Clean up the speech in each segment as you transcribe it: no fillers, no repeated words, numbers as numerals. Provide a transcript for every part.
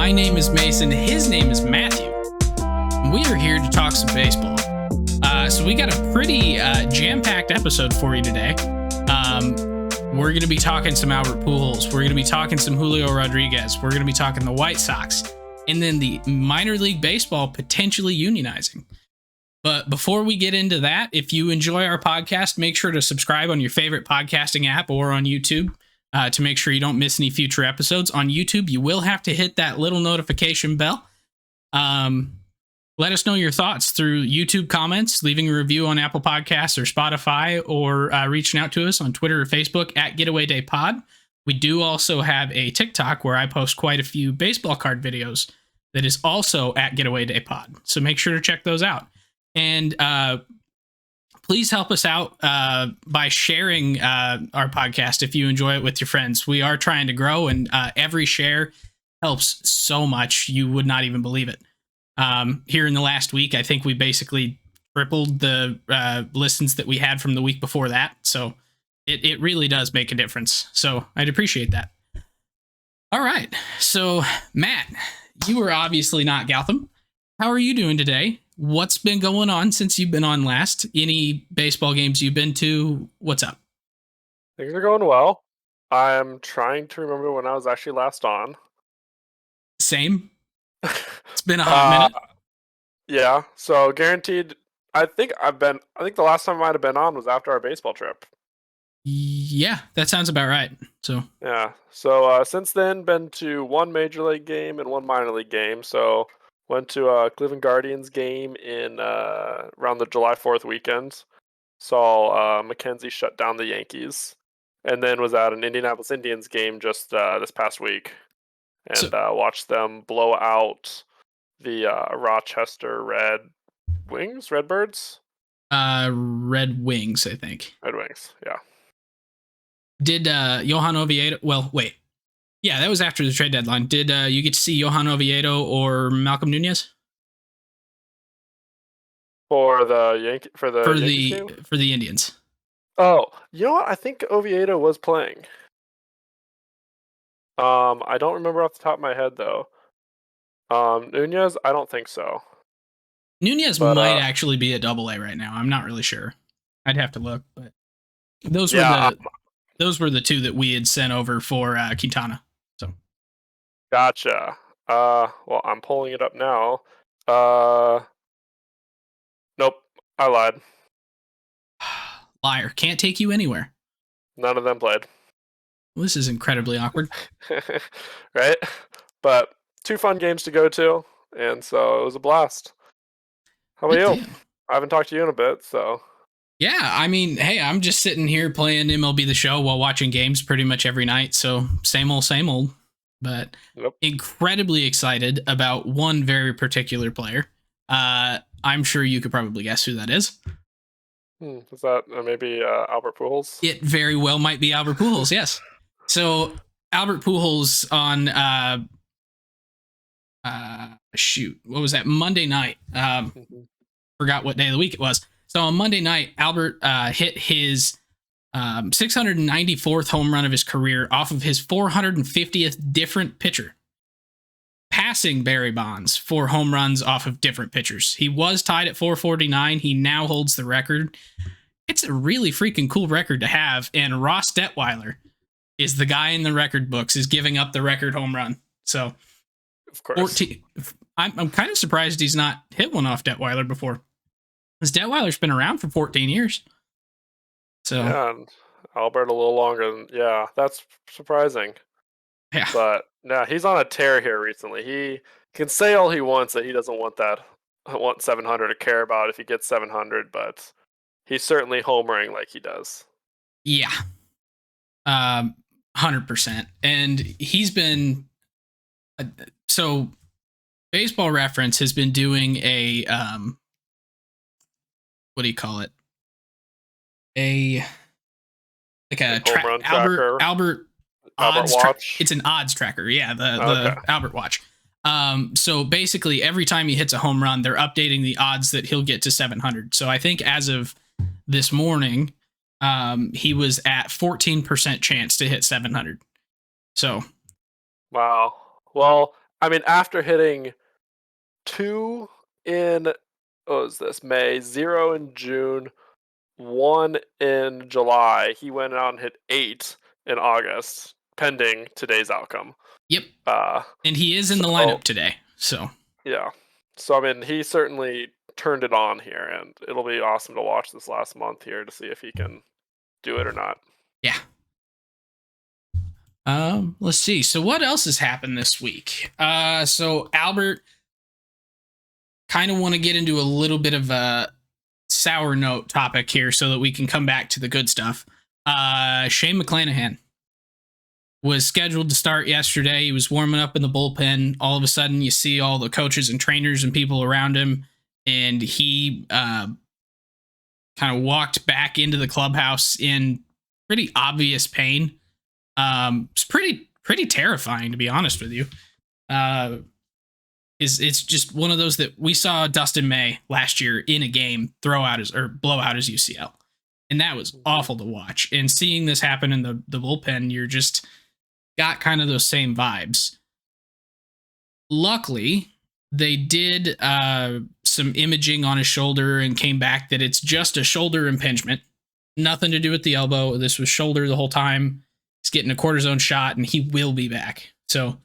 My name is Mason. His name is Matthew. We are here to talk some baseball. So we got a pretty jam-packed episode for you today. We're going to be talking some Albert Pujols. We're going to be talking some Julio Rodriguez. We're going to be talking the White Sox. And then the minor league baseball potentially unionizing. But before we get into that, if you enjoy our podcast, make sure to subscribe on your favorite podcasting app or on YouTube to make sure you don't miss any future episodes. On YouTube, you will have to hit that little notification bell. Let us know your thoughts through YouTube comments, leaving a review on Apple Podcasts or Spotify, or reaching out to us on Twitter or Facebook at Getaway Day Pod. We do also have a TikTok where I post quite a few baseball card videos that is also at Getaway Day Pod. So make sure to check those out. And please help us out by sharing our podcast if you enjoy it with your friends. We are trying to grow, and every share helps so much. You would not even believe it. Here in the last week, I think we basically tripled the listens that we had from the week before that. So it really does make a difference. So I'd appreciate that. All right. So Matt, you were obviously not Gotham. How are you doing today? What's been going on since you've been on last? Any baseball games you've been to? What's up? Things are going well. I'm trying to remember when I was actually last on. Same. It's been a hot minute. Yeah, so guaranteed. I think the last time I might have been on was after our baseball trip. Yeah, that sounds about right. So yeah, so since then, been to one major league game and one minor league game. So went to a Cleveland Guardians game in around the July 4th weekend. Saw McKenzie shut down the Yankees, and then was at an Indianapolis Indians game just this past week, and watched them blow out the Rochester Redbirds? Red Wings, I think. Red Wings, yeah. Did Johan Oviedo... Well, wait. Yeah, that was after the trade deadline. Did you get to see Johan Oviedo or Malcolm Nunez? For the Indians. Oh, you know what? I think Oviedo was playing. I don't remember off the top of my head though. Nunez, I don't think so. Nunez might actually be at AA right now. I'm not really sure. I'd have to look, but those were the two that we had sent over for Quintana. So, gotcha. Well, I'm pulling it up now. Nope, I lied. Liar. Can't take you anywhere. None of them played. Well, this is incredibly awkward. Right? But 2 fun games to go to, and so it was a blast. How about you? I haven't talked to you in a bit, so. Yeah, I mean, hey, I'm just sitting here playing MLB The Show while watching games pretty much every night, so same old. But incredibly excited about one very particular player. I'm sure you could probably guess who that is. Is that maybe Albert Pujols? It very well might be Albert Pujols, yes. So Albert Pujols on what was that? Monday night. Forgot what day of the week it was. So on Monday night, Albert hit his 694th home run of his career off of his 450th different pitcher, passing Barry Bonds for home runs off of different pitchers. He was tied at 449. He now holds the record. It's a really freaking cool record to have. And Ross Detweiler is the guy in the record books, is giving up the record home run. So, of course, I'm kind of surprised he's not hit one off Detweiler before. Because Detweiler's been around for 14 years. So yeah, and Albert a little longer than, yeah, that's surprising. Yeah. But no, he's on a tear here recently. He can say all he wants that he doesn't want 700 to care about if he gets 700, but he's certainly homering like he does. Yeah. 100%. And he's been so Baseball Reference has been doing a what do you call it? Albert odds Watch. It's an odds tracker. Yeah, the Albert Watch. So basically every time he hits a home run, they're updating the odds that he'll get to 700. So I think as of this morning, he was at 14% chance to hit 700. So wow. Well, I mean, after hitting 2 in, what was this, May, 0 in June, 1 in July, he went out and hit 8 in August, pending today's outcome. Yep. Uh, And he is in the so lineup today. So yeah. So I mean, he certainly turned it on here, and it'll be awesome to watch this last month here to see if he can do it or not. yeah. Let's see. So what else has happened this week? So Albert, kind of want to get into a little bit of a sour note topic here so that we can come back to the good stuff. Shane McClanahan was scheduled to start yesterday. He was warming up in the bullpen. All of a sudden, you see all the coaches and trainers and people around him, and he kind of walked back into the clubhouse in pretty obvious pain. It's pretty terrifying, to be honest with you. It's just one of those that we saw Dustin May last year in a game blow out his UCL, and that was awful to watch. And seeing this happen in the bullpen, you're just got kind of those same vibes. Luckily, they did some imaging on his shoulder and came back that it's just a shoulder impingement, nothing to do with the elbow. This was shoulder the whole time. He's getting a cortisone shot, and he will be back. So,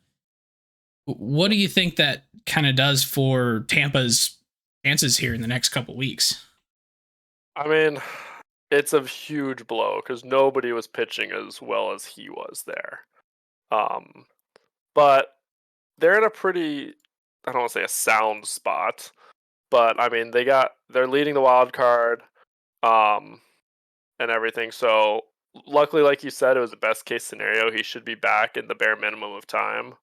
what do you think that kind of does for Tampa's chances here in the next couple weeks? I mean, it's a huge blow because nobody was pitching as well as he was there. But they're in a pretty, I don't want to say a sound spot, but I mean they're leading the wild card, and everything. So luckily, like you said, it was the best case scenario. He should be back in the bare minimum of time.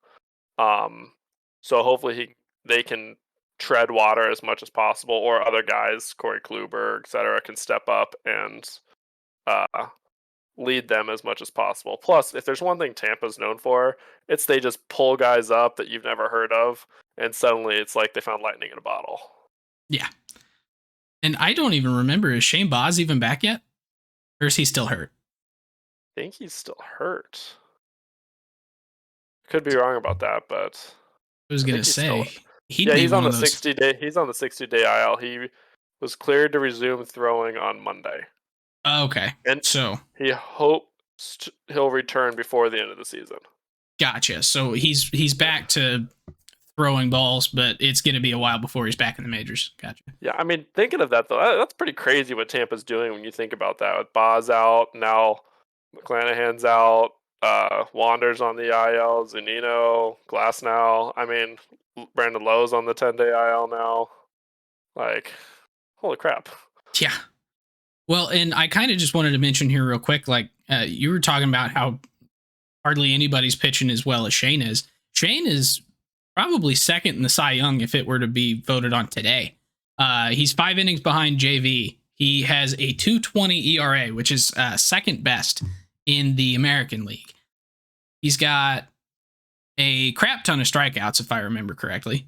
So hopefully they can tread water as much as possible, or other guys, Corey Kluber, etc., can step up and lead them as much as possible. Plus, if there's one thing Tampa's known for, it's they just pull guys up that you've never heard of, and suddenly it's like they found lightning in a bottle. Yeah. And I don't even remember, is Shane Baz even back yet? Or is he still hurt? I think he's still hurt. Could be wrong about that, but I was going to say, he's on the 60-day. He's on the 60-day IL. He was cleared to resume throwing on Monday. Okay. And so he hopes he'll return before the end of the season. Gotcha. So he's back to throwing balls, but it's going to be a while before he's back in the majors. Gotcha. Yeah, I mean, thinking of that, though, that's pretty crazy what Tampa's doing when you think about that. With Boz out, now McClanahan's out, Wander's on the IL, Zunino, Glasnow. I mean, Brandon Lowe's on the 10-day IL now. Like, holy crap. Yeah. Well, and I kind of just wanted to mention here real quick, like you were talking about how hardly anybody's pitching as well as Shane is. Shane is probably second in the Cy Young if it were to be voted on today. He's 5 innings behind JV. He has a 2.20 ERA, which is second best in the American League. He's got a crap ton of strikeouts, if I remember correctly.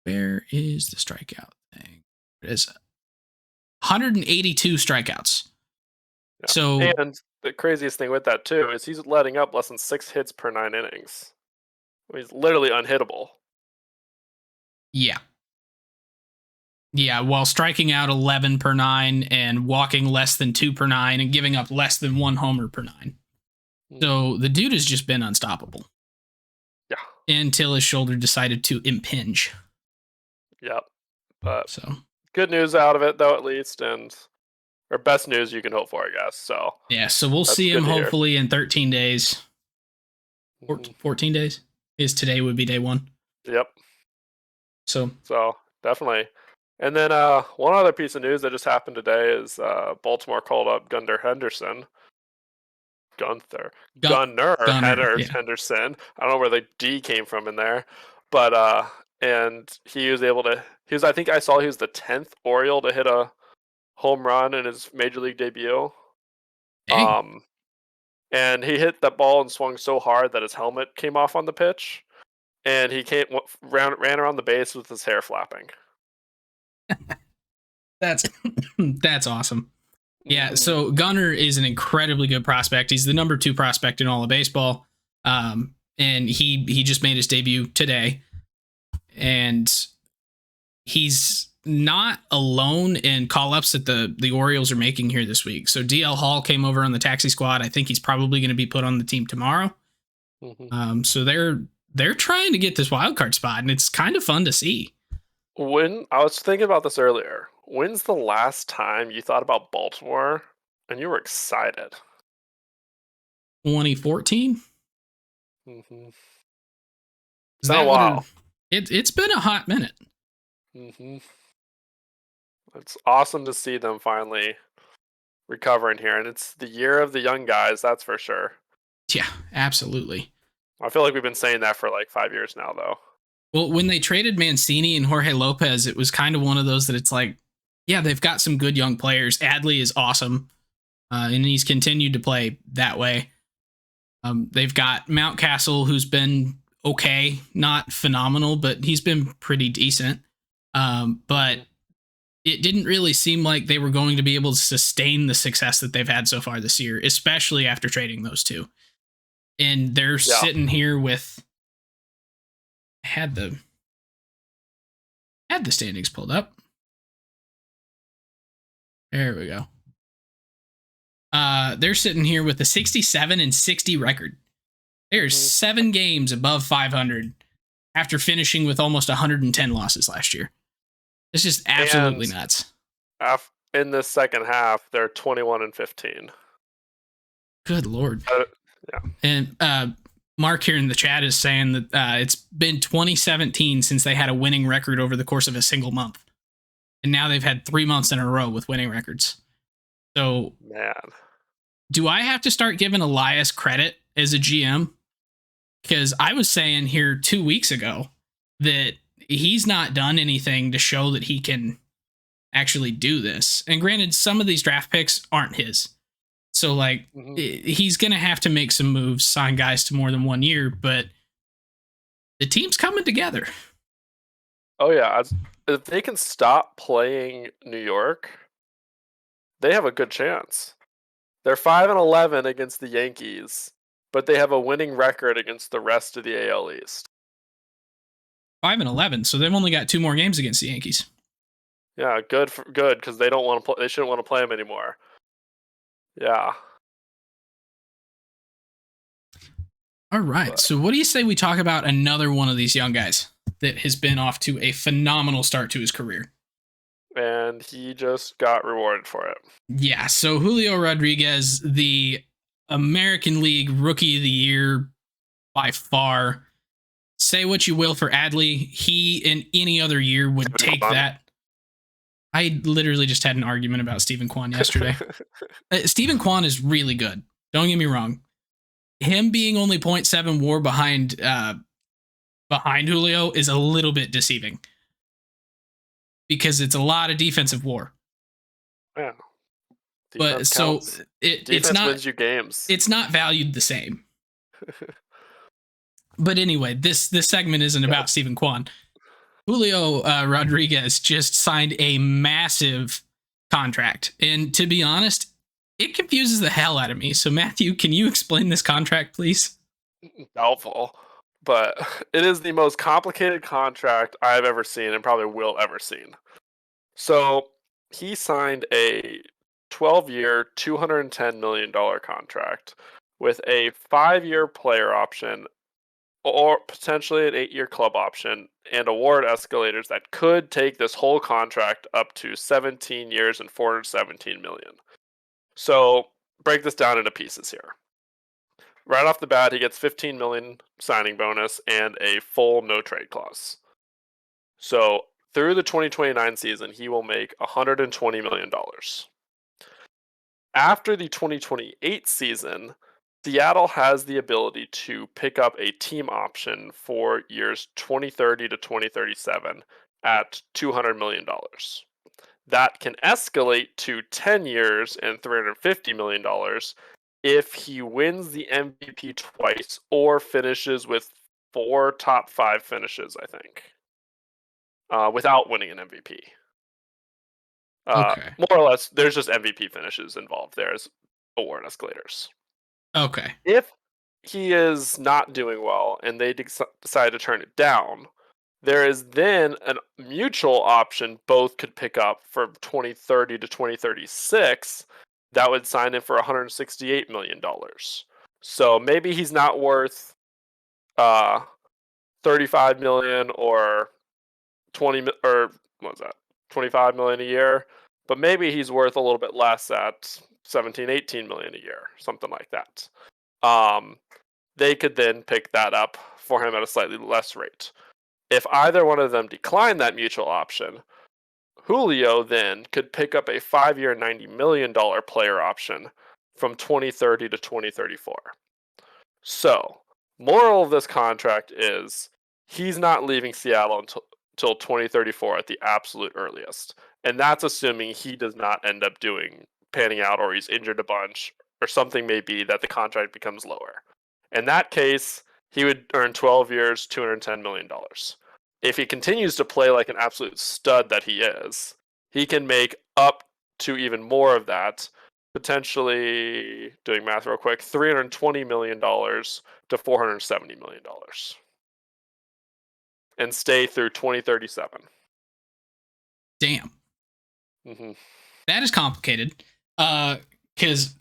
Where is the strikeout thing? It is 182 strikeouts. Yeah. So, and the craziest thing with that too is he's letting up less than 6 hits per 9 innings. He's literally unhittable. Yeah. Yeah, while striking out 11 per 9 and walking less than 2 per 9 and giving up less than 1 homer per 9. So the dude has just been unstoppable. Yeah. Until his shoulder decided to impinge. Yep. But so good news out of it, though, at least, or best news you can hope for, I guess. So yeah, so we'll see him hopefully in 13 days. 14 days? Is today would be day 1. Yep. So definitely. And then one other piece of news that just happened today is Baltimore called up Gunnar Henderson. Gunnar Henderson. I don't know where the D came from in there, but and he was able to. I think I saw he was the 10th Oriole to hit a home run in his major league debut. Dang. And he hit that ball and swung so hard that his helmet came off on the pitch, and he ran around the base with his hair flapping. That's awesome. Yeah, so Gunnar is an incredibly good prospect. He's the number 2 prospect in all of baseball. and he just made his debut today, and he's not alone in call-ups that the Orioles are making here this week. So DL Hall came over on the taxi squad. I think he's probably going to be put on the team tomorrow. So they're trying to get this wild card spot, and it's kind of fun to see. When I was thinking about this earlier, when's the last time you thought about Baltimore and you were excited? 2014. Mm-hmm. It's been a while. It's been a hot minute. Mm-hmm. It's awesome to see them finally recovering here, and it's the year of the young guys, that's for sure. Yeah, absolutely. I feel like we've been saying that for like 5 years now, though. Well, when they traded Mancini and Jorge Lopez, it was kind of one of those that it's like, yeah, they've got some good young players. Adley is awesome, and he's continued to play that way. They've got Mountcastle, who's been okay, not phenomenal, but he's been pretty decent. But it didn't really seem like they were going to be able to sustain the success that they've had so far this year, especially after trading those two. And they're sitting here with had the standings pulled up. There we go. They're sitting here with a 67-60 record. They're 7 games above 500 after finishing with almost 110 losses last year. It's just absolutely nuts. In the second half, they're 21-15. Good Lord. Yeah. And Mark here in the chat is saying that it's been 2017 since they had a winning record over the course of a single month. And now they've had 3 months in a row with winning records. So, man, do I have to start giving Elias credit as a GM? Because I was saying here 2 weeks ago that he's not done anything to show that he can actually do this. And granted, some of these draft picks aren't his. So, like, he's going to have to make some moves, sign guys to more than 1 year, but the team's coming together. Oh, yeah. If they can stop playing New York, they have a good chance. They're 5-11 against the Yankees, but they have a winning record against the rest of the AL East. 5-11, so they've only got 2 more games against the Yankees. Yeah, good because they don't want to play. They shouldn't want to play them anymore. Yeah. All right. So what do you say we talk about another one of these young guys that has been off to a phenomenal start to his career? And he just got rewarded for it. Yeah. So Julio Rodriguez, the American League Rookie of the Year by far. Say what you will for Adley. He in any other year would take that. I literally just had an argument about Stephen Kwan yesterday. Stephen Kwan is really good. Don't get me wrong. Him being only 0.7 WAR behind Julio is a little bit deceiving because it's a lot of defensive WAR. Yeah. But so it's not wins you games. It's not valued the same. But anyway, this segment isn't about Stephen Kwan. Julio Rodriguez just signed a massive contract, and to be honest, it confuses the hell out of me. So, Matthew, can you explain this contract, please? Doubtful, but it is the most complicated contract I've ever seen and probably will ever seen. So, he signed a 12-year, $210 million contract with a 5-year player option or potentially an 8-year club option and award escalators that could take this whole contract up to 17 years and $417 million. So break this down into pieces here. Right off the bat, he gets $15 million signing bonus and a full no trade clause. So through the 2029 season, he will make $120 million. After the 2028 season, Seattle has the ability to pick up a team option for years 2030 to 2037 at $200 million. That can escalate to 10 years and $350 million if he wins the MVP twice or finishes with 4 top 5 finishes, I think, without winning an MVP. Okay. More or less, there's just MVP finishes involved there as award escalators. Okay. If he is not doing well and they decide to turn it down, there is then a mutual option both could pick up for 2030 to 2036 that would sign him for $168 million. So maybe he's not worth 35 million or 20 or what was that 25 million a year, but maybe he's worth a little bit less at 17, 18 million a year, something like that. They could then pick that up for him at a slightly less rate. If either one of them declined that mutual option, Julio then could pick up a 5-year, $90 million player option from 2030 to 2034. So, moral of this contract is he's not leaving Seattle until 2034 at the absolute earliest. And that's assuming he does not end up panning out, or he's injured a bunch or something may be that the contract becomes lower. In that case, he would earn 12 years, $210 million. If he continues to play like an absolute stud that he is, he can make up to even more of that, potentially, doing math real quick, $320 million to $470 million. And stay through 2037. Damn. Mm-hmm. That is complicated. Because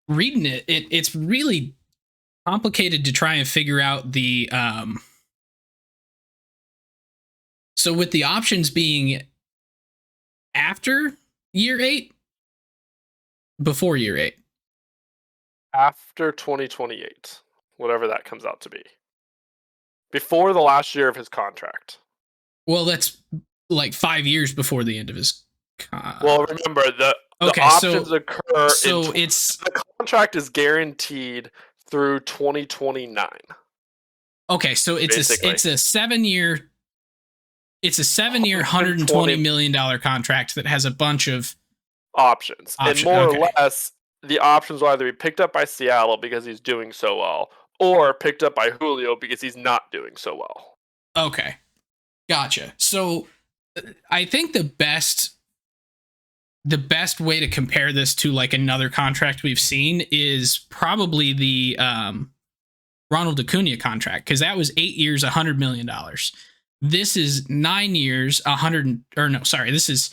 reading it's really complicated to try and figure out the so with the options being after year 8, before year 8, after 2028, whatever that comes out to be, before the last year of his contract. Well, that's like 5 years before the end of his well, remember the options occur the contract is guaranteed through 2029. Okay, so it's a 7-year $120 million contract that has a bunch of options. And more or less, the options will either be picked up by Seattle because he's doing so well, or picked up by Julio because he's not doing so well. Okay, gotcha. So I think the best way to compare this to like another contract we've seen is probably the Ronald Acuna contract, because that was 8 years, $100 million. This is 9 years, this is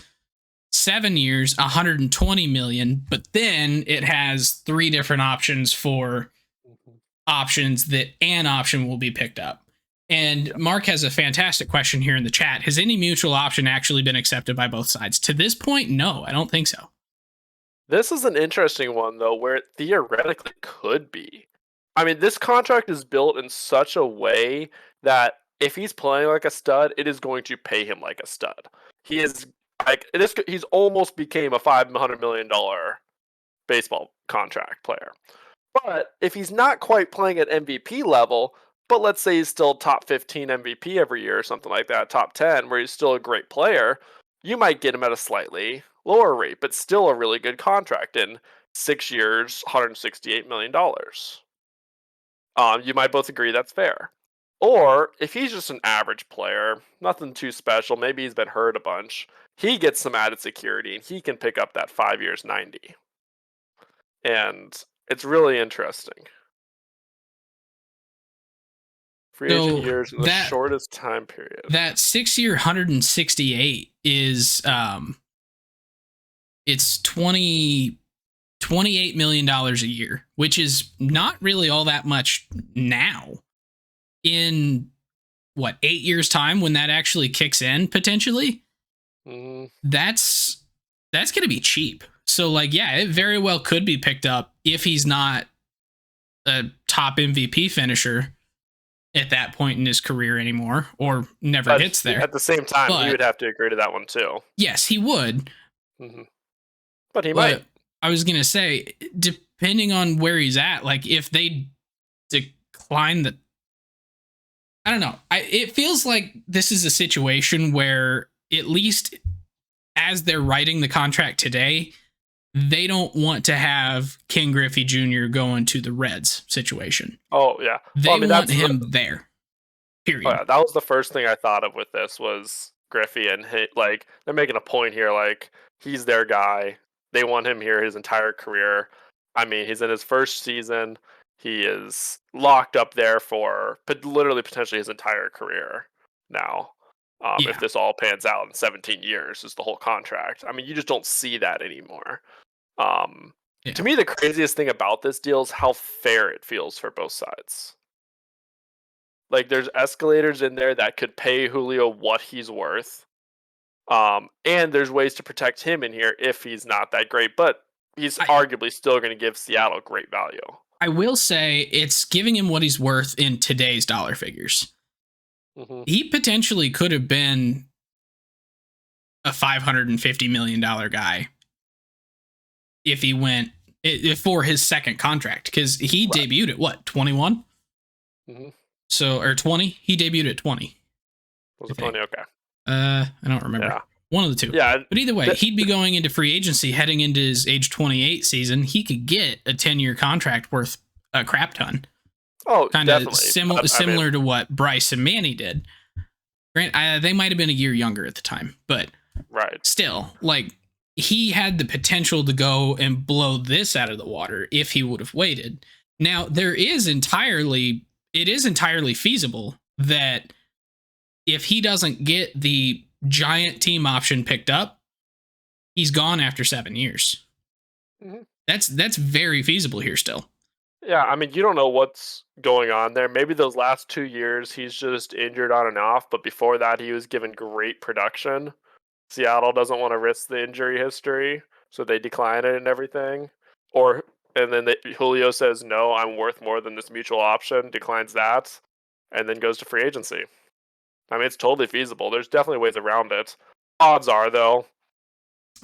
7 years, $120 million, but then it has 3 different options for options that an option will be picked up. And Mark has a fantastic question here in the chat. Has any mutual option actually been accepted by both sides? To this point, no, I don't think so. This is an interesting one, though, where it theoretically could be. I mean, this contract is built in such a way that if he's playing like a stud, it is going to pay him like a stud. He is he's almost became a $500 million baseball contract player. But if he's not quite playing at MVP level, but let's say he's still top 15 MVP every year or something like that, top 10, where he's still a great player, you might get him at a slightly lower rate, but still a really good contract in 6 years, $168 million. You might both agree that's fair. Or if he's just an average player, nothing too special, maybe he's been hurt a bunch, he gets some added security and he can pick up that 5 years, 90. And it's really interesting. Free agent years in the shortest time period. That 6-year 168 is it's $28 million a year, which is not really all that much now. In 8 years time, when that actually kicks in potentially, that's gonna be cheap. So it very well could be picked up if he's not a top MVP finisher at that point in his career anymore, or never gets there. At the same time, he would have to agree to that one too. Yes, he would. But he might. I was gonna say, depending on where he's at, if they decline the, I don't know. It feels like this is a situation where, at least as they're writing the contract today, they don't want to have Ken Griffey Jr. going to the Reds situation. Oh, yeah. They want him there. Period. Oh, yeah. That was the first thing I thought of with this was Griffey, and they're making a point here, he's their guy. They want him here his entire career. I mean, he's in his first season. he is locked up there for literally potentially his entire career now. Yeah. If this all pans out in 17 years is the whole contract. I mean, you just don't see that anymore. To me, the craziest thing about this deal is how fair it feels for both sides. Like, there's escalators in there that could pay Julio what he's worth. And there's ways to protect him in here if he's not that great, but he's arguably still going to give Seattle great value. I will say it's giving him what he's worth in today's dollar figures. Mm-hmm. He potentially could have been a $550 million guy if he went for his second contract, because he debuted at what, 21? Mm-hmm. So, or 20? He debuted at 20. Was it 20? Okay. I don't remember. Yeah. One of the two. Yeah. But either way, he'd be going into free agency heading into his age 28 season. He could get a 10-year contract worth a crap ton. Oh, kind of similar to what Bryce and Manny did. Grant, they might have been a year younger at the time, but still, like, he had the potential to go and blow this out of the water if he would have waited. Now, it is entirely feasible that if he doesn't get the giant team option picked up, he's gone after 7 years. Mm-hmm. That's very feasible here still. Yeah, I mean, you don't know what's going on there. Maybe those last 2 years he's just injured on and off, but before that he was given great production. Seattle doesn't want to risk the injury history, so they decline it and everything. And then Julio says, no, I'm worth more than this mutual option, declines that, and then goes to free agency. I mean, it's totally feasible. There's definitely ways around it. Odds are, though,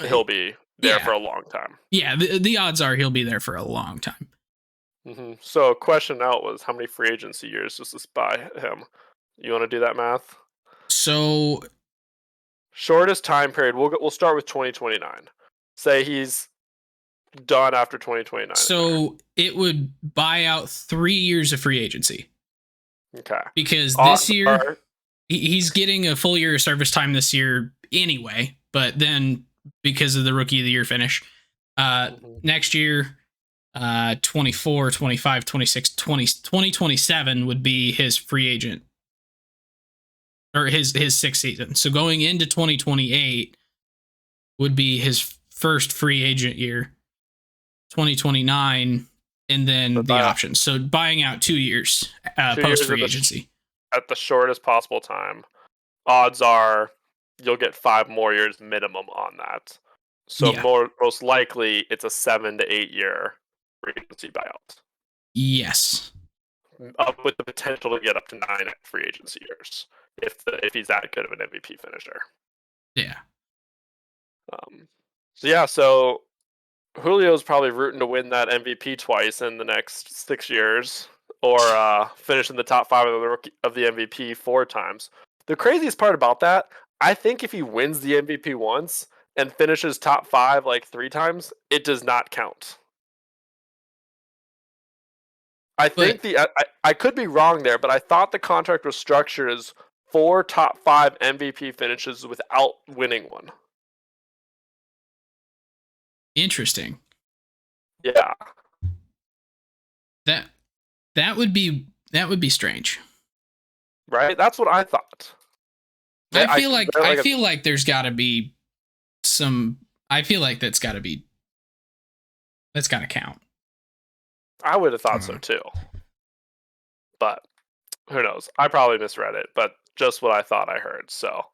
he'll be there for a long time. Yeah, the odds are he'll be there for a long time. Mm-hmm. So, question out was, how many free agency years does this buy him? You want to do that math? So, shortest time period. We'll start with 2029. Say he's done after 2029. So it would buy out 3 years of free agency. Okay. Because this year he's getting a full year of service time this year anyway, but then because of the rookie of the year finish, next year, 24, 25, 26, 2027 would be his free agent, or his sixth season. So going into 2028 would be his first free agent year, 2029, and then the options. So buying out 2 years post free agency at the shortest possible time. Odds are you'll get 5 more years minimum on that. So most likely it's a 7 to 8 year free agency buyout. Yes. With the potential to get up to 9 free agency years if he's that good of an MVP finisher. Yeah. So Julio's probably rooting to win that MVP twice in the next 6 years, or finish in the top 5 of the MVP 4 times. The craziest part about that, I think if he wins the MVP once and finishes top 5 like 3 times, it does not count. I think I could be wrong there, but I thought the contract was structured as 4 top 5 MVP finishes without winning one. Interesting. Yeah. That would be strange. Right? That's what I thought. I feel like there's got to be some. I feel like that's got to count. I would have thought so too. But who knows? I probably misread it, but just what I thought I heard. So,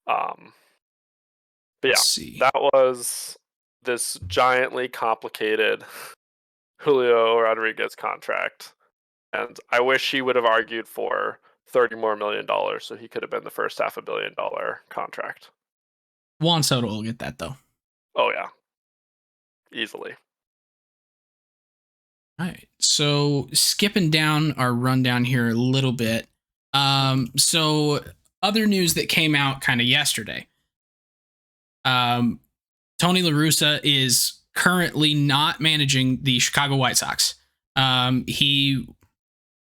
but yeah, that was this giantly complicated Julio Rodriguez contract. And I wish he would have argued for $30 million more so he could have been the first $500 million contract. Juan Soto will get that, though. Oh, yeah. Easily. All right. So skipping down our rundown here a little bit. So other news that came out kind of yesterday. Tony Larussa is currently not managing the Chicago White Sox. He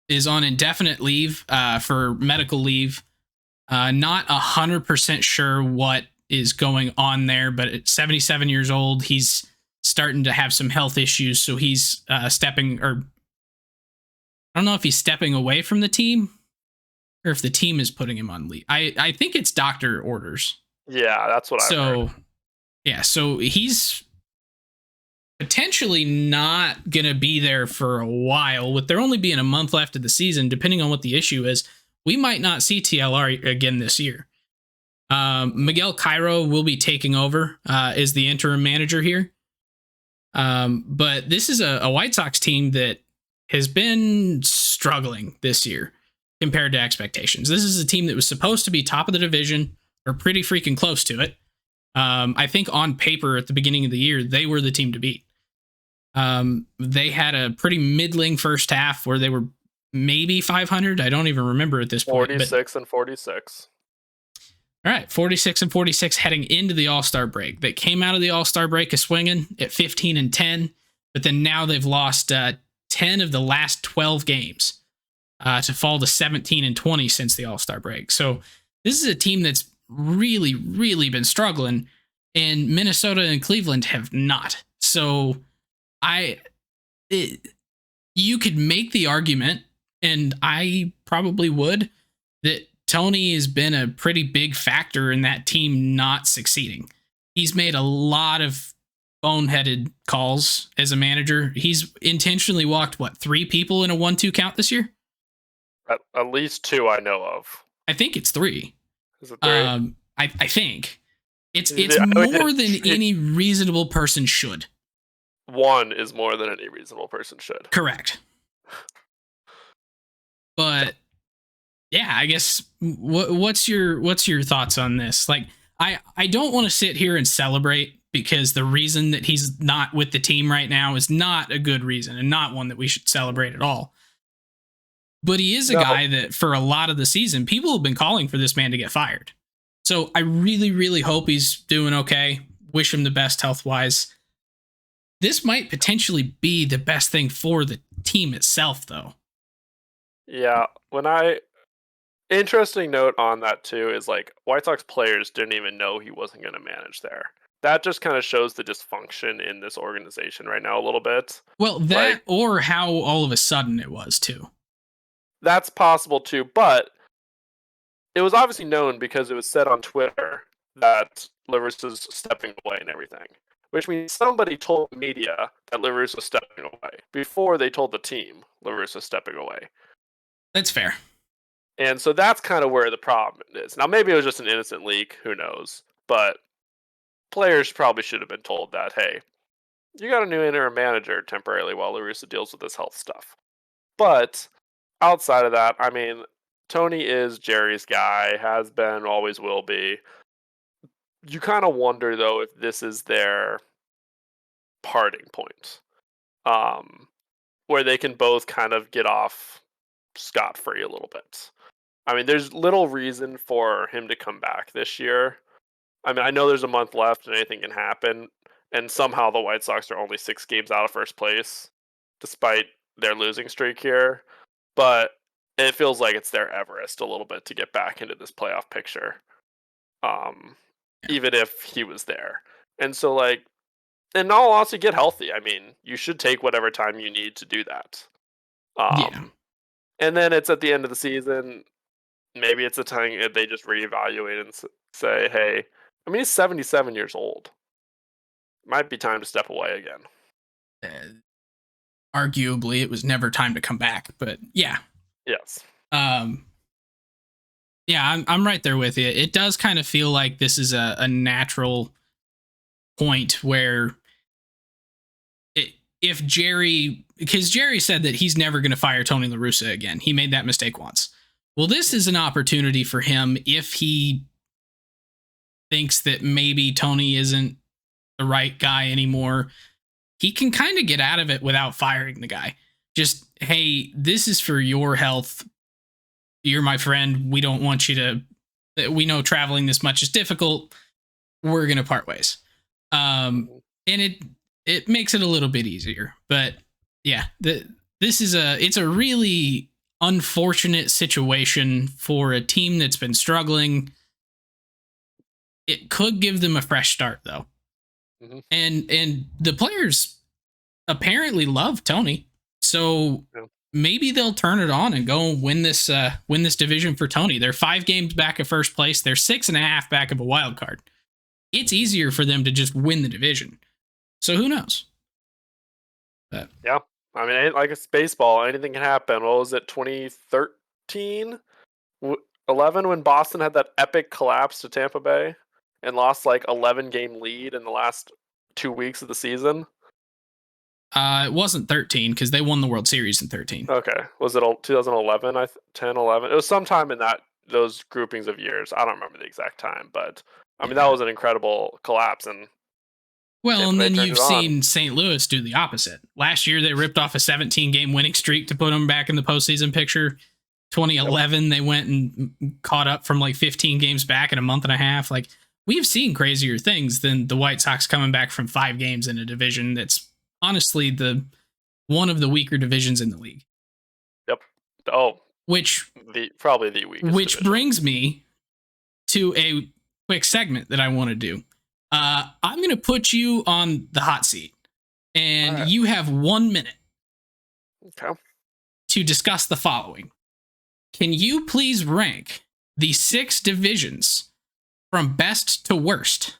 is on indefinite leave for medical leave. Not 100% sure what is going on there, but at 77 years old, he's starting to have some health issues. So he's I don't know if he's stepping away from the team or if the team is putting him on leave. I think it's doctor orders. Yeah, that's what I've heard. So yeah, so he's potentially not going to be there for a while. With there only being a month left of the season, depending on what the issue is, we might not see TLR again this year. Miguel Cairo will be taking over as the interim manager here. But this is a White Sox team that has been struggling this year compared to expectations. This is a team that was supposed to be top of the division or pretty freaking close to it. I think on paper at the beginning of the year, they were the team to beat. They had a pretty middling first half where they were maybe 500. I don't even remember at this point. 46 and 46. All right, 46 and 46 heading into the All-Star break. They came out of the All-Star break swinging at 15 and 10, but then now they've lost 10 of the last 12 games to fall to 17 and 20 since the All-Star break. So this is a team that's really, really been struggling, and Minnesota and Cleveland have not. So you could make the argument, and I probably would, that Tony has been a pretty big factor in that team not succeeding. He's made a lot of boneheaded calls as a manager. He's intentionally walked, 3 people in a 1-2 count this year? At least 2 I know of. I think it's 3. Is it 3? I think. It's more than any reasonable person should. 1 is more than any reasonable person should. Correct. But yeah, I guess what's your thoughts on this? Like, I don't want to sit here and celebrate, because the reason that he's not with the team right now is not a good reason and not one that we should celebrate at all. But he is a guy that for a lot of the season, people have been calling for this man to get fired. So I really, really hope he's doing okay. Wish him the best health-wise. This might potentially be the best thing for the team itself, though. Yeah, interesting note on that too is, like, White Sox players didn't even know he wasn't going to manage there. That just kind of shows the dysfunction in this organization right now a little bit. Well, that, or how all of a sudden it was too. That's possible too, but it was obviously known because it was said on Twitter that Larussa's stepping away and everything, which means somebody told the media that Larussa's stepping away before they told the team Larussa's stepping away. That's fair. And so that's kind of where the problem is. Now, maybe it was just an innocent leak, who knows? But players probably should have been told that, hey, you got a new interim manager temporarily while Larussa deals with this health stuff. But outside of that, I mean, Tony is Jerry's guy, has been, always will be. You kind of wonder, though, if this is their parting point, where they can both kind of get off scot-free a little bit. I mean, there's little reason for him to come back this year. I mean, I know there's a month left and anything can happen, and somehow the White Sox are only 6 games out of first place, despite their losing streak here. But it feels like it's their Everest a little bit to get back into this playoff picture, even if he was there. And so, like, and all honesty, get healthy. I mean, you should take whatever time you need to do that. Yeah. And then it's at the end of the season. Maybe it's a time that they just reevaluate and say, hey, I mean, he's 77 years old. Might be time to step away again. Arguably, it was never time to come back, but yeah. Yes. Yeah, I'm right there with you. It does kind of feel like this is a natural point where if Jerry, because Jerry said that he's never going to fire Tony Larussa again. He made that mistake once. Well, this is an opportunity for him if he thinks that maybe Tony isn't the right guy anymore. He can kind of get out of it without firing the guy. Just, hey, this is for your health. You're my friend. We don't want you to, we know traveling this much is difficult. We're going to part ways. And it makes it a little bit easier, but yeah, it's a really unfortunate situation for a team that's been struggling. It could give them a fresh start, though. Mm-hmm. And the players apparently love Tony. So maybe they'll turn it on and go and win this division for Tony. They're 5 games back of first place. They're 6.5 back of a wild card. It's easier for them to just win the division. So who knows? But yeah, I mean, like it's baseball. Anything can happen. What was it, 2013, 11, when Boston had that epic collapse to Tampa Bay and lost like 11-game lead in the last 2 weeks of the season? It wasn't 13 because they won the World Series in 13. Okay, was it 2011? 10, 11. It was sometime in those groupings of years. I don't remember the exact time, but I mean that was an incredible collapse, and well, Tampa and Bay then turned you've it on. seen St. Louis do the opposite. Last year, they ripped off a 17-game winning streak to put them back in the postseason picture. 2011, they went and caught up from like 15 games back in a month and a half. Like, we've seen crazier things than the White Sox coming back from 5 games in a division that's honestly one of the weaker divisions in the league. Yep. Oh, probably the weakest. Which division. brings me to a quick segment that I want to do. I'm going to put you on the hot seat, and you have 1 minute to discuss the following. Can you please rank the 6 divisions from best to worst?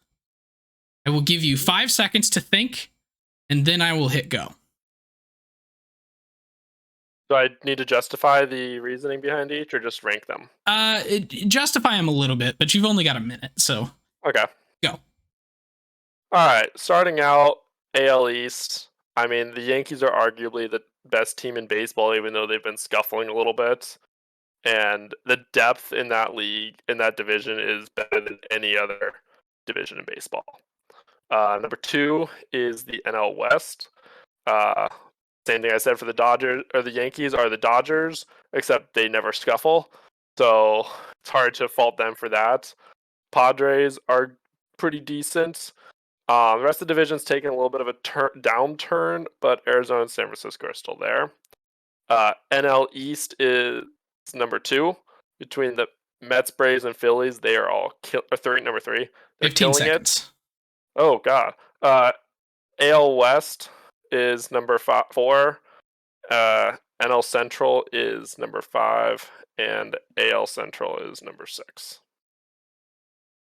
I will give you 5 seconds to think, and then I will hit go. Do I need to justify the reasoning behind each, or just rank them? Justify them a little bit, but you've only got a minute, so okay, go. All right, starting out, AL East. I mean, the Yankees are arguably the best team in baseball, even though they've been scuffling a little bit. And the depth in that league, in that division, is better than any other division in baseball. Number 2 is the NL West. Same thing I said for the Dodgers, or the Yankees are the Dodgers, except they never scuffle. So it's hard to fault them for that. Padres are pretty decent. The rest of the division's taken a little bit of a downturn, but Arizona and San Francisco are still there. NL East is number 2 between the Mets, Braves, and Phillies. They are all number 3. They're 15 killing seconds. it. Oh god. AL West is number 4. NL Central is number 5, and AL Central is number 6.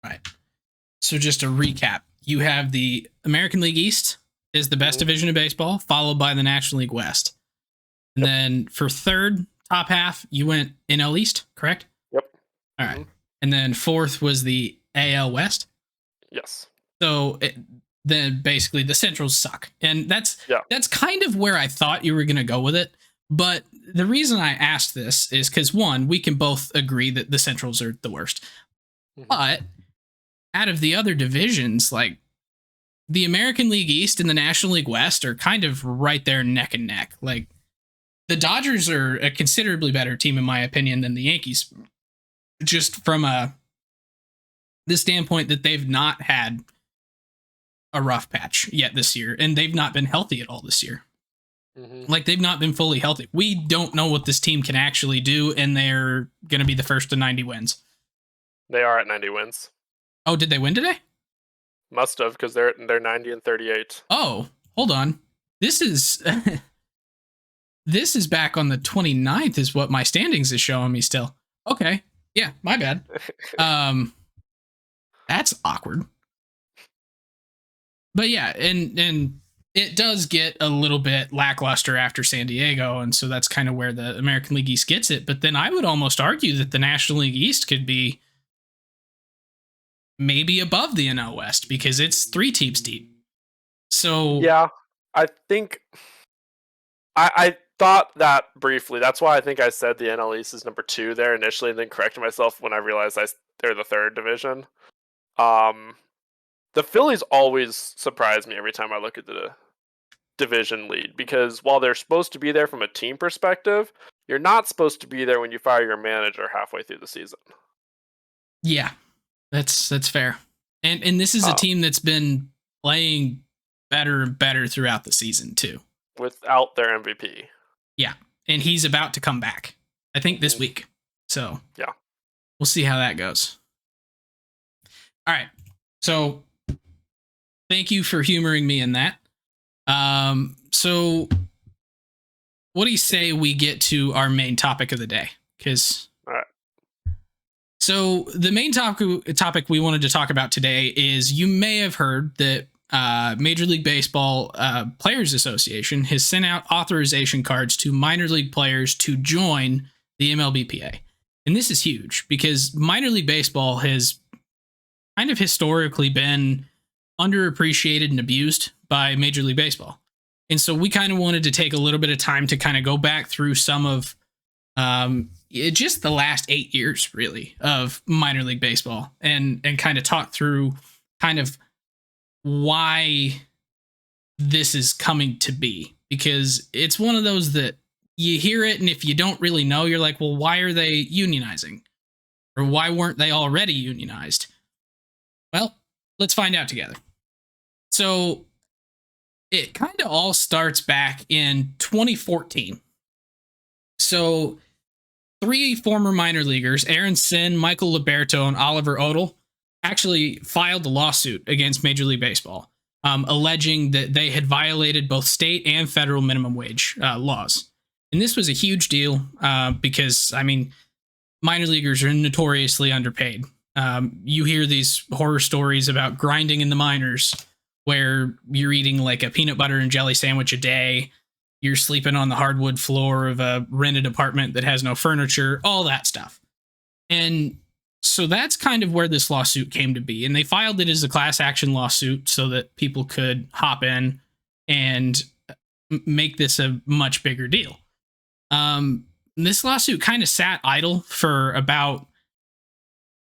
Right. So just a recap. You have the American League East is the best division of baseball, followed by the National League West. And then for third, top half, you went NL East, correct? Yep. All right. And then fourth was the AL West? Yes. So then basically the Centrals suck. And that's kind of where I thought you were going to go with it. But the reason I asked this is because, one, we can both agree that the Centrals are the worst. But out of the other divisions, like the American League East and the National League West are kind of right there neck and neck. Like the Dodgers are a considerably better team, in my opinion, than the Yankees, just from the standpoint that they've not had a rough patch yet this year, and they've not been healthy at all this year. Like, they've not been fully healthy. We don't know what this team can actually do, and they're going to be the first to 90 wins. They are at 90 wins. Oh, did they win today? Must have, because they're 90 and 38. Oh, hold on. This is this is back on the 29th is what my standings is showing me still. Okay. Yeah, my bad. That's awkward. But yeah, and it does get a little bit lackluster after San Diego, and so that's kind of where the American League East gets it. But then I would almost argue that the National League East could be maybe above the NL West because it's 3 teams deep. So yeah, I think I thought that briefly. That's why I think I said the NL East is number 2 there initially, and then corrected myself when I realized they're the 3rd division. The Phillies always surprise me every time I look at the division lead, because while they're supposed to be there from a team perspective, you're not supposed to be there when you fire your manager halfway through the season. Yeah, that's fair. And this is a team that's been playing better and better throughout the season too, without their MVP. Yeah, and he's about to come back, I think this week. So yeah, we'll see how that goes. All right, so thank you for humoring me in that. So what do you say we get to our main topic of the day? Because All right. so the main topic we wanted to talk about today is, you may have heard that Major League Baseball Players Association has sent out authorization cards to minor league players to join the MLBPA. And this is huge because minor league baseball has kind of historically been underappreciated and abused by Major League Baseball. And so we kind of wanted to take a little bit of time to kind of go back through some of just the last 8 years, really, of minor league baseball and kind of talk through kind of why this is coming to be. Because it's one of those that you hear it, and if you don't really know, you're like, well, why are they unionizing? Or why weren't they already unionized? Well, let's find out together. So it kind of all starts back in 2014. So 3 former minor leaguers, Aaron Sin, Michael Liberto, and Oliver Odell, actually filed a lawsuit against Major League Baseball, alleging that they had violated both state and federal minimum wage laws. And this was a huge deal because, I mean, minor leaguers are notoriously underpaid. You hear these horror stories about grinding in the minors, where you're eating like a peanut butter and jelly sandwich a day. You're sleeping on the hardwood floor of a rented apartment that has no furniture, all that stuff. And so that's kind of where this lawsuit came to be. And they filed it as a class action lawsuit so that people could hop in and make this a much bigger deal. This lawsuit kind of sat idle for about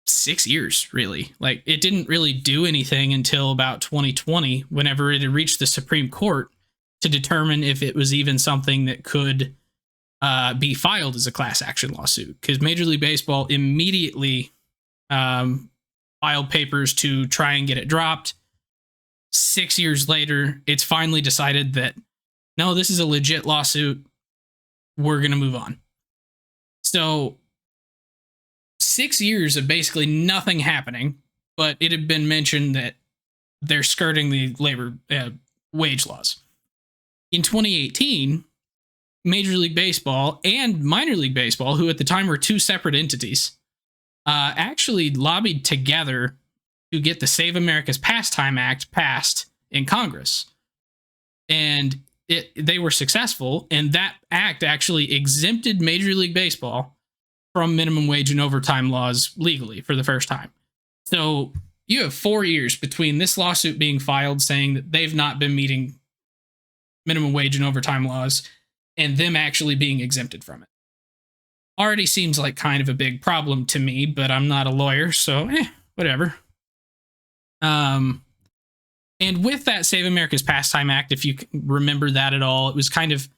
6 years, really. Like, it didn't really do anything until about 2020, whenever it had reached the Supreme Court to determine if it was even something that could be filed as a class action lawsuit. Because Major League Baseball immediately filed papers to try and get it dropped. 6 years later, it's finally decided that, no, this is a legit lawsuit. We're going to move on. So 6 years of basically nothing happening, but it had been mentioned that they're skirting the labor wage laws. In 2018, Major League Baseball and Minor League Baseball, who at the time were 2 separate entities, actually lobbied together to get the Save America's Pastime Act passed in Congress. And they were successful, and that act actually exempted Major League Baseball from minimum wage and overtime laws legally for the first time. So you have 4 years between this lawsuit being filed saying that they've not been meeting minimum wage and overtime laws and them actually being exempted from it. Already seems like kind of a big problem to me, but I'm not a lawyer, so whatever. And with that Save America's Pastime Act, if you remember that at all, it was kind of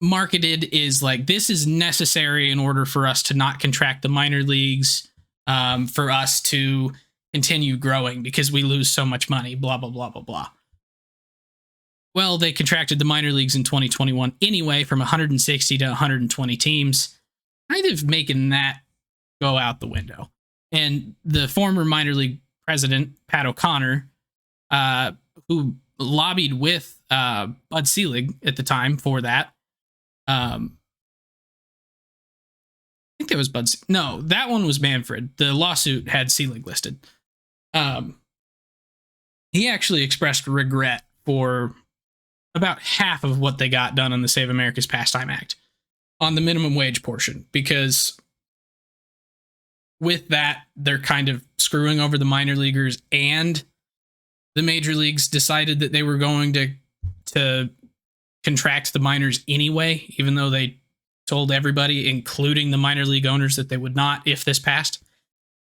marketed as like, this is necessary in order for us to not contract the minor leagues, for us to continue growing because we lose so much money, blah, blah, blah, blah, blah. Well, they contracted the minor leagues in 2021 anyway, from 160 to 120 teams, kind of making that go out the window. And the former minor league president, Pat O'Connor, who lobbied with Bud Selig at the time for that. I think that was Bud. No, that one was Manfred. The lawsuit had Selig listed. He actually expressed regret for about half of what they got done on the Save America's Pastime Act on the minimum wage portion, because with that, they're kind of screwing over the minor leaguers, and the major leagues decided that they were going to contract the minors anyway, even though they told everybody, including the minor league owners, that they would not if this passed.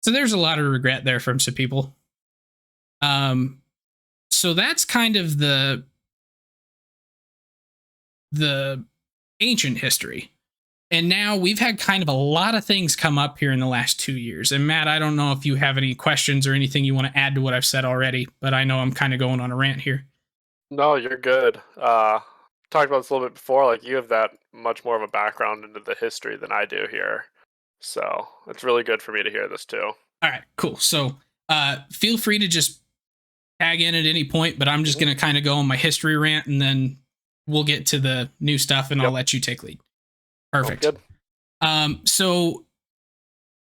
So there's a lot of regret there from some people. So that's kind of the ancient history. And now we've had kind of a lot of things come up here in the last 2 years. And Matt, I don't know if you have any questions or anything you want to add to what I've said already, but I know I'm kind of going on a rant here. No, you're good. Talked about this a little bit before. Like, you have that much more of a background into the history than I do here, so it's really good for me to hear this too. All right, cool. So feel free to just tag in at any point, but I'm just going to kind of go on my history rant, and then we'll get to the new stuff, and I'll let you take lead. Perfect. Good. So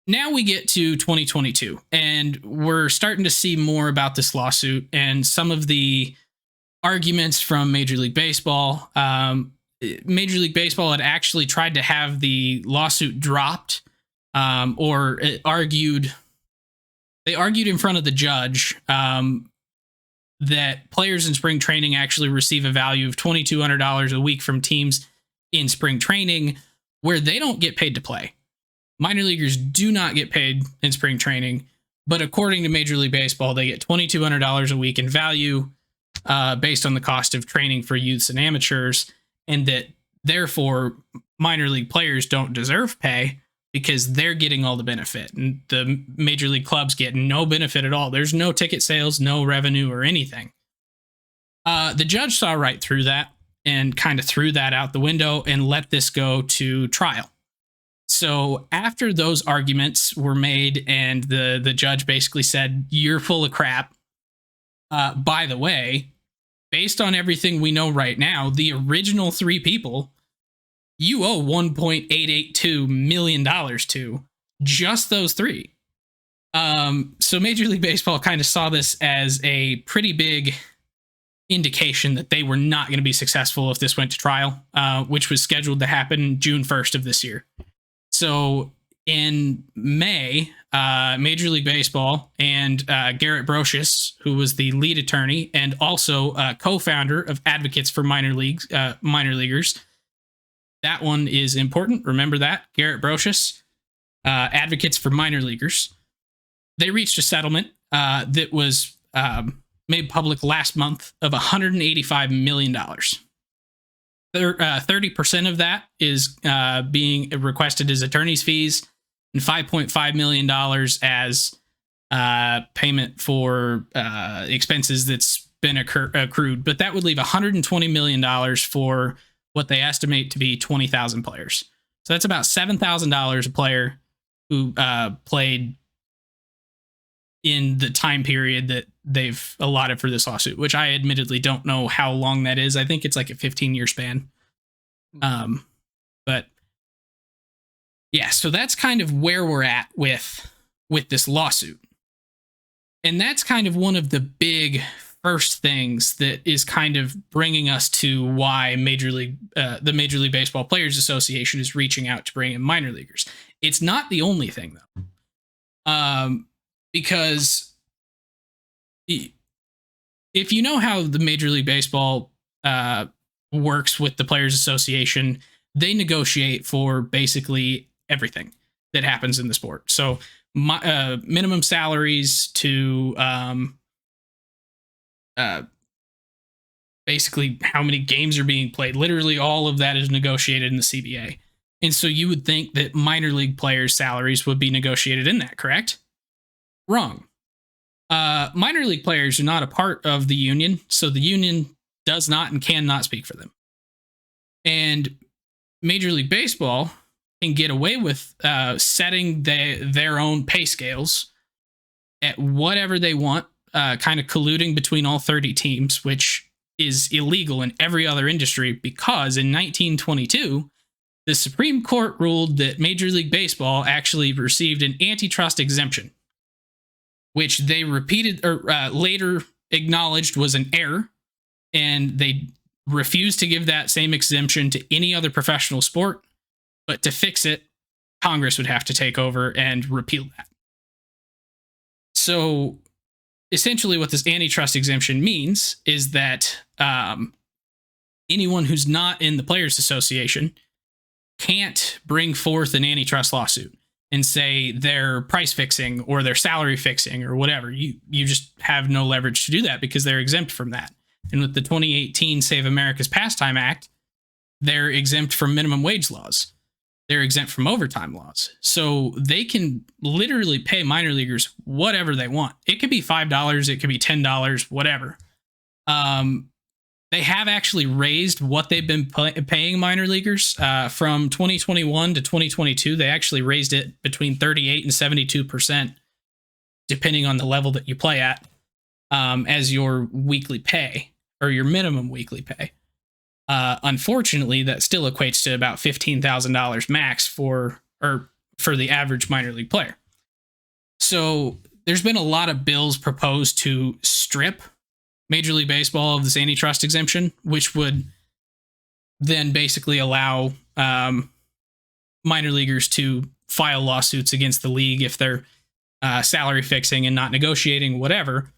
now we get to 2022, and we're starting to see more about this lawsuit and some of the arguments from Major League Baseball. Major League Baseball had actually tried to have the lawsuit dropped, or it argued. They argued in front of the judge that players in spring training actually receive a value of $2,200 a week from teams in spring training where they don't get paid to play. Minor leaguers do not get paid in spring training, but according to Major League Baseball, they get $2,200 a week in value based on the cost of training for youths and amateurs, and that therefore minor league players don't deserve pay because they're getting all the benefit, and the major league clubs get no benefit at all. There's no ticket sales, no revenue or anything. The judge saw right through that and kind of threw that out the window and let this go to trial. So after those arguments were made and the judge basically said, you're full of crap. By the way, based on everything we know right now, the original three people you owe $1.882 million to, just those three. So Major League Baseball kind of saw this as a pretty big indication that they were not going to be successful if this went to trial, which was scheduled to happen June 1st of this year. So in May, Major League Baseball and Garrett Brocious, who was the lead attorney and also co-founder of Advocates for Minor Leaguers. That one is important. Remember that. Garrett Brocious, Advocates for Minor Leaguers. They reached a settlement that was made public last month of $185 million. 30% of that is being requested as attorney's fees, and $5.5 million as payment for expenses that's been accrued. But that would leave $120 million for what they estimate to be 20,000 players. So that's about $7,000 a player who played in the time period that they've allotted for this lawsuit, which I admittedly don't know how long that is. I think it's like a 15-year span. But yeah, so that's kind of where we're at with this lawsuit. And that's kind of one of the big first things that is kind of bringing us to why the Major League Baseball Players Association is reaching out to bring in minor leaguers. It's not the only thing, though. Because if you know how the Major League Baseball works with the Players Association, they negotiate for basically everything that happens in the sport. So minimum salaries to basically how many games are being played. Literally all of that is negotiated in the CBA. And so you would think that minor league players' salaries would be negotiated in that, correct? Wrong. Minor league players are not a part of the union, so the union does not and cannot speak for them. And Major League Baseball can get away with setting their own pay scales at whatever they want, kind of colluding between all 30 teams, which is illegal in every other industry, because in 1922, the Supreme Court ruled that Major League Baseball actually received an antitrust exemption, which they later acknowledged was an error, and they refused to give that same exemption to any other professional sport. But to fix it, Congress would have to take over and repeal that. So essentially what this antitrust exemption means is that anyone who's not in the Players Association can't bring forth an antitrust lawsuit and say they're price fixing or they're salary fixing or whatever. You just have no leverage to do that because they're exempt from that. And with the 2018 Save America's Pastime Act, they're exempt from minimum wage laws. They're exempt from overtime laws. So they can literally pay minor leaguers whatever they want. It could be $5, it could be $10, whatever. They have actually raised what they've been paying minor leaguers from 2021 to 2022. They actually raised it between 38 and 72%, depending on the level that you play at, as your weekly pay or your minimum weekly pay. Unfortunately, that still equates to about $15,000 max for the average minor league player. So there's been a lot of bills proposed to strip Major League Baseball of this antitrust exemption, which would then basically allow minor leaguers to file lawsuits against the league if they're salary fixing and not negotiating, whatever.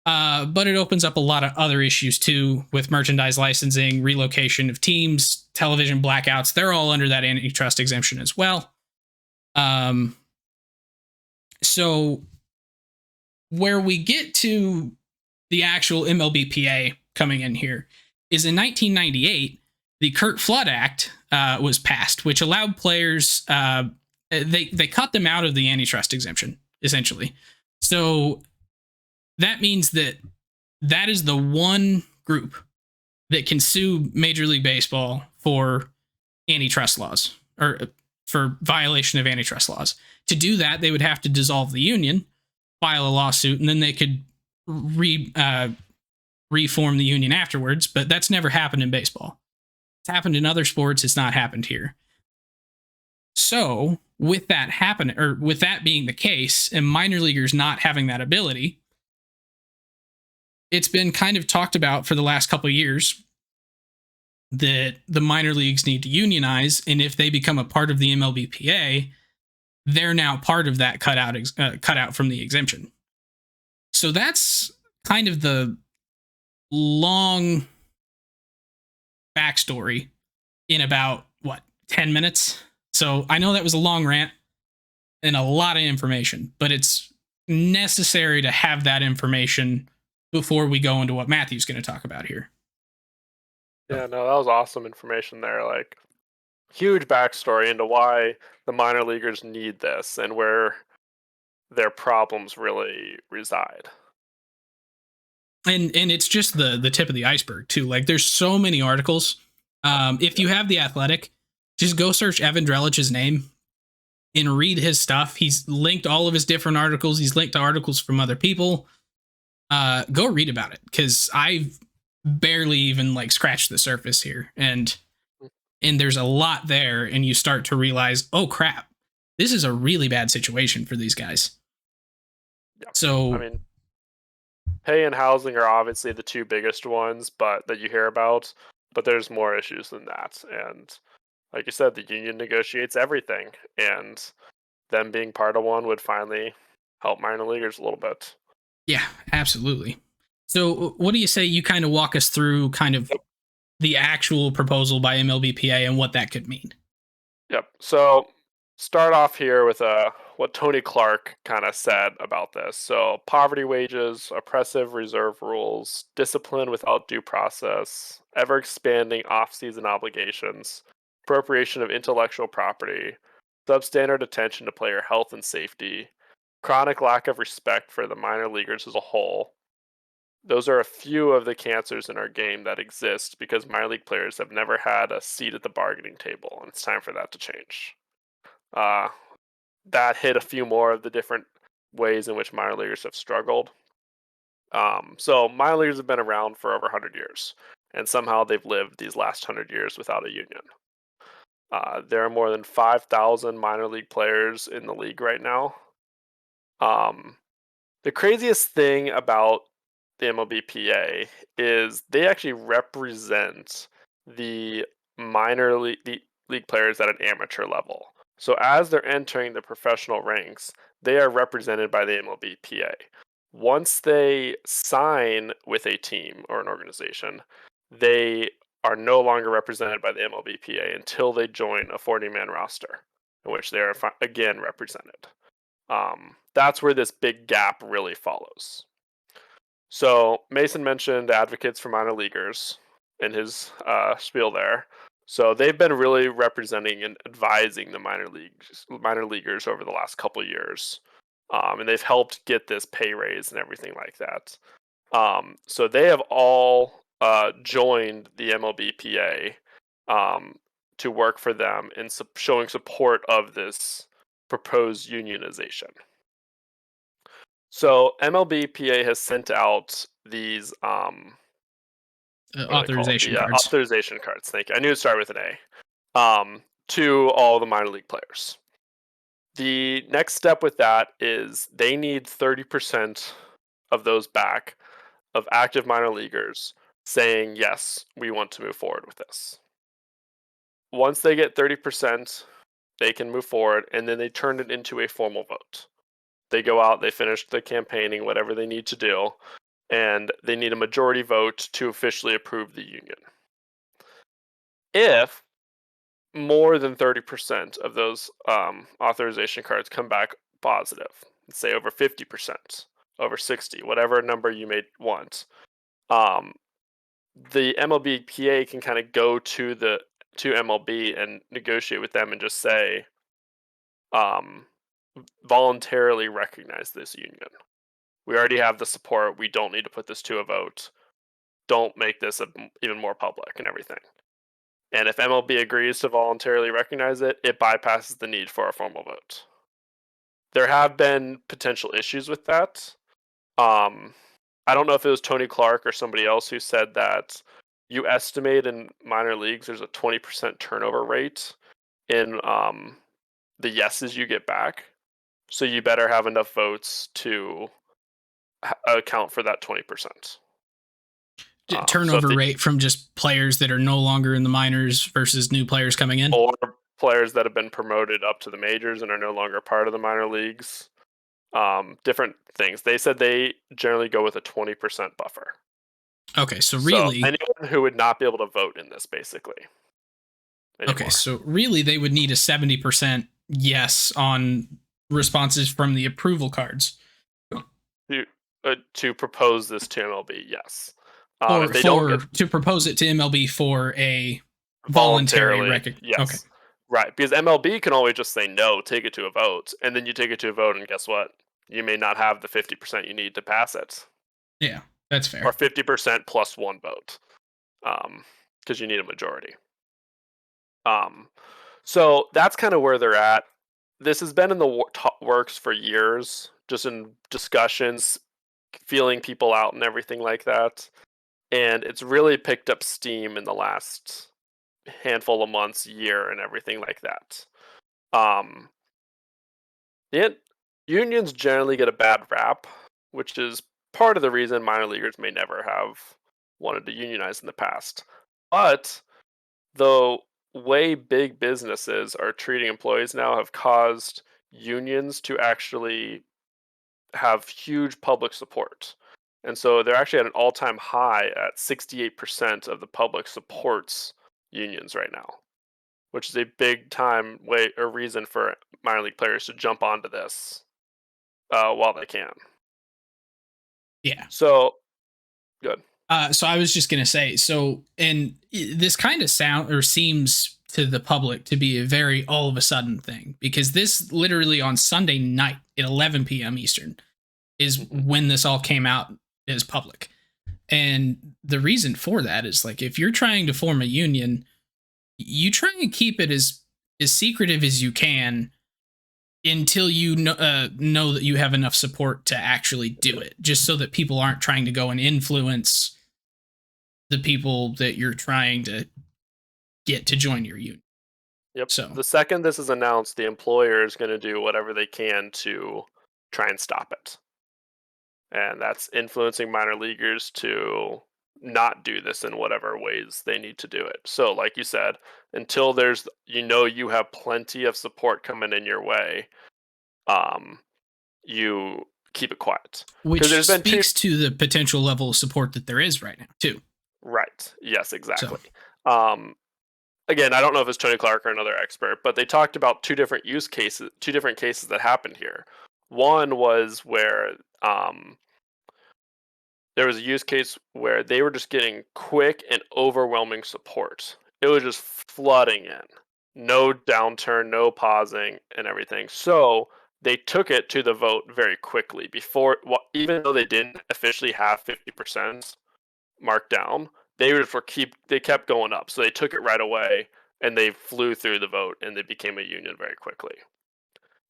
But it opens up a lot of other issues too, with merchandise licensing, relocation of teams, television blackouts. They're all under that antitrust exemption as well. So where we get to the actual MLBPA coming in here is in 1998, the Curt Flood Act was passed, which allowed players, they cut them out of the antitrust exemption, essentially. So that means that is the one group that can sue Major League Baseball for antitrust laws, or for violation of antitrust laws. To do that, they would have to dissolve the union, file a lawsuit, and then they could reform the union afterwards. But that's never happened in baseball. It's happened in other sports. It's not happened here. So with that being the case, and minor leaguers not having that ability, it's been kind of talked about for the last couple of years that the minor leagues need to unionize, and if they become a part of the MLBPA, they're now part of that cutout from the exemption. So that's kind of the long backstory in about 10 minutes. So I know that was a long rant and a lot of information, but it's necessary to have that information before we go into what Matthew's going to talk about here. Yeah, no, that was awesome information there. Like, huge backstory into why the minor leaguers need this and where their problems really reside. And it's just the tip of the iceberg too. Like, there's so many articles. If you have The Athletic, just go search Evan Drellich's name and read his stuff. He's linked all of his different articles. He's linked to articles from other people. Go read about it, because I've barely even scratched the surface here, and there's a lot there, and you start to realize, oh crap, this is a really bad situation for these guys. Yep. So I mean, pay and housing are obviously the two biggest ones, but that you hear about. But there's more issues than that, and like you said, the union negotiates everything, and them being part of one would finally help minor leaguers a little bit. yeah, absolutely. So what do you say you kind of walk us through kind of the actual proposal by MLBPA and what that could mean? Yep. So start off here with what Tony Clark kind of said about this. So poverty wages, oppressive reserve rules, discipline without due process, ever expanding off-season obligations, appropriation of intellectual property, substandard attention to player health and safety, chronic lack of respect for the minor leaguers as a whole. Those are a few of the cancers in our game that exist because minor league players have never had a seat at the bargaining table, and it's time for that to change. Uh, that hit a few more of the different ways in which minor leaguers have struggled. So minor leaguers have been around for over 100 years, and somehow they've lived these last 100 years without a union. There are more than 5,000 minor league players in the league right now. The craziest thing about the MLBPA is they actually represent the league players at an amateur level. So as they're entering the professional ranks, they are represented by the MLBPA. Once they sign with a team or an organization, they are no longer represented by the MLBPA until they join a 40-man roster, in which they are again represented. That's where this big gap really follows. So Mason mentioned advocates for minor leaguers in his spiel there. So they've been really representing and advising the minor leaguers over the last couple of years, and they've helped get this pay raise and everything like that. So they have all joined the MLBPA to work for them in showing support of this proposed unionization. So MLBPA has sent out these what do they call it? Authorization The cards. authorization cards. Thank you. I knew it started with an A. To all the minor league players. The next step with that is they need 30% of those back of active minor leaguers saying, yes, we want to move forward with this. Once they get 30%, they can move forward, and then they turn it into a formal vote. They go out, they finish the campaigning, whatever they need to do, and they need a majority vote to officially approve the union. If more than 30% of those authorization cards come back positive, let's say over 50%, over 60, whatever number you may want, the MLBPA can kind of go to MLB and negotiate with them and just say, voluntarily recognize this union. We already have the support. We don't need to put this to a vote. Don't make this even more public and everything. And if MLB agrees to voluntarily recognize it, it bypasses the need for a formal vote. There have been potential issues with that. I don't know if it was Tony Clark or somebody else who said that you estimate in minor leagues there's a 20% turnover rate in the yeses you get back. So you better have enough votes to account for that 20%. Turnover rate from just players that are no longer in the minors versus new players coming in? Or players that have been promoted up to the majors and are no longer part of the minor leagues. Different things. They said they generally go with a 20% buffer. Okay, so really... anyone who would not be able to vote in this, basically. Anymore. Okay, so really they would need a 70% yes on responses from the approval cards. To propose this to MLB, yes. To propose it to MLB for a voluntary recognition. Yes. Okay. Right, because MLB can always just say no, take it to a vote, and then you take it to a vote, and guess what? You may not have the 50% you need to pass it. Yeah, that's fair. Or 50% plus one vote, because you need a majority. So that's kind of where they're at. This has been in the works for years, just in discussions, feeling people out and everything like that. And it's really picked up steam in the last handful of months, year, and everything like that. Unions generally get a bad rap, which is part of the reason minor leaguers may never have wanted to unionize in the past. But the way big businesses are treating employees now have caused unions to actually have huge public support. And so they're actually at an all-time high at 68% of the public supports unions right now, which is a big time reason for minor league players to jump onto this while they can. Yeah. So, good. So I was just gonna say, and this kind of seems to the public to be a very all of a sudden thing, because this literally on Sunday night at 11 p.m. Eastern is when this all came out as public. And the reason for that is, like, if you're trying to form a union, you try and keep it as secretive as you can until you know that you have enough support to actually do it, just so that people aren't trying to go and influence the people that you're trying to get to join your union. Yep. So the second this is announced, the employer is going to do whatever they can to try and stop it. And that's influencing minor leaguers to not do this in whatever ways they need to do it. So, like you said, until there's, you have plenty of support coming in your way, you keep it quiet. Which speaks to the potential level of support that there is right now, too. Right. Yes, exactly. So. Again, I don't know if it's Tony Clark or another expert, but they talked about two different cases that happened here. One was where there was a use case where they were just getting quick and overwhelming support. It was just flooding in. No downturn, no pausing, and everything. So they took it to the vote very quickly even though they didn't officially have 50% marked down, they kept going up. So they took it right away and they flew through the vote and they became a union very quickly.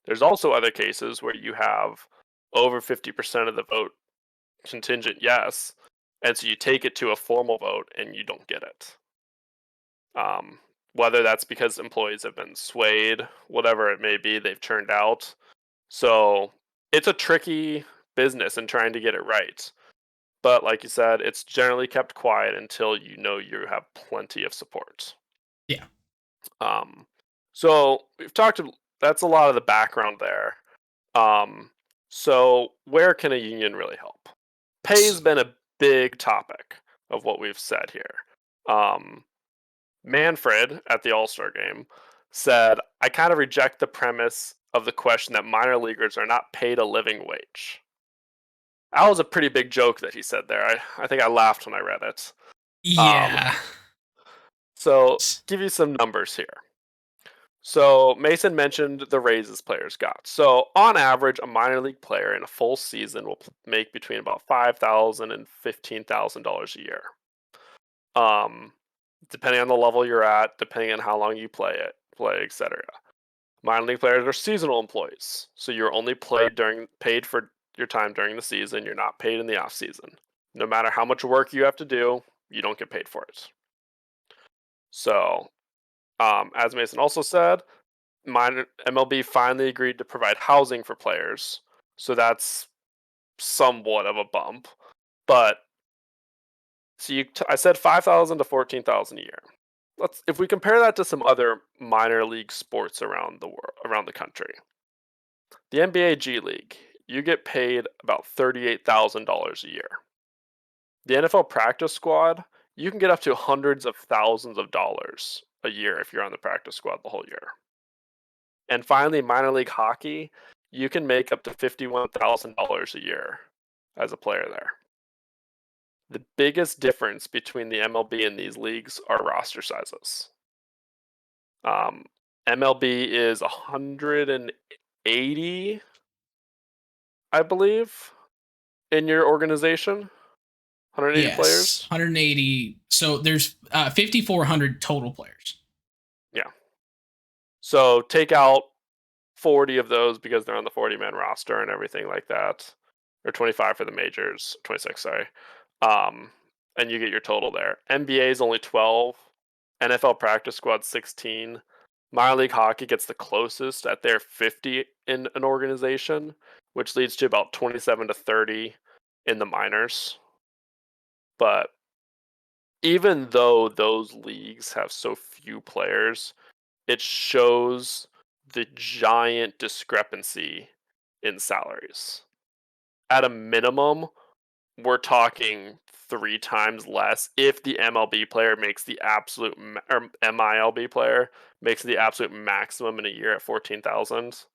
There's also other cases where you have over 50% of the vote contingent yes, And so you take it to a formal vote and you don't get it. Whether that's because employees have been swayed, whatever it may be, they've turned out. So it's a tricky business in trying to get it right. But like you said, it's generally kept quiet until you know you have plenty of support. Yeah. Um, so we've talked. That's a lot of the background there. Um, so where can a union really help? Pay's been a big topic of what we've said here. Manfred at the All Star game said, "I kind of reject the premise of the question that minor leaguers are not paid a living wage." That was a pretty big joke that he said there. I think I laughed when I read it. Um, Yeah. so give you some numbers here. So Mason mentioned the raises players got. So on average, a minor league player in a full season will make between about $5,000 and $15,000 a year. Depending on the level you're at, depending on how long you play, etc. Minor league players are seasonal employees, so you're only paid for your time during the season. You're not paid in the off season. No matter how much work you have to do, you don't get paid for it. So, as Mason also said, MLB finally agreed to provide housing for players, so that's somewhat of a bump. But I said 5,000 to 14,000 a year. If we compare that to some other minor league sports around the world, around the country. The NBA G League, you get paid about $38,000 a year. The NFL practice squad, you can get up to hundreds of thousands of dollars a year if you're on the practice squad the whole year. And finally, minor league hockey, you can make up to $51,000 a year as a player there. The biggest difference between the MLB and these leagues are roster sizes. MLB is 180, I believe, in your organization. 180 Yes. players. 180. So there's 5,400 total players. Yeah. So take out 40 of those because they're on the 40-man roster and everything like that, or 25 for the majors, 26, sorry. And you get your total there. NBA is only 12. NFL practice squad 16. Minor league hockey gets the closest at their 50 in an organization, which leads to about 27 to 30 in the minors. But even though those leagues have so few players, it shows the giant discrepancy in salaries. At a minimum, we're talking 3 times less if the MLB player makes the absolute or MILB player makes the absolute maximum in a year at 14,000,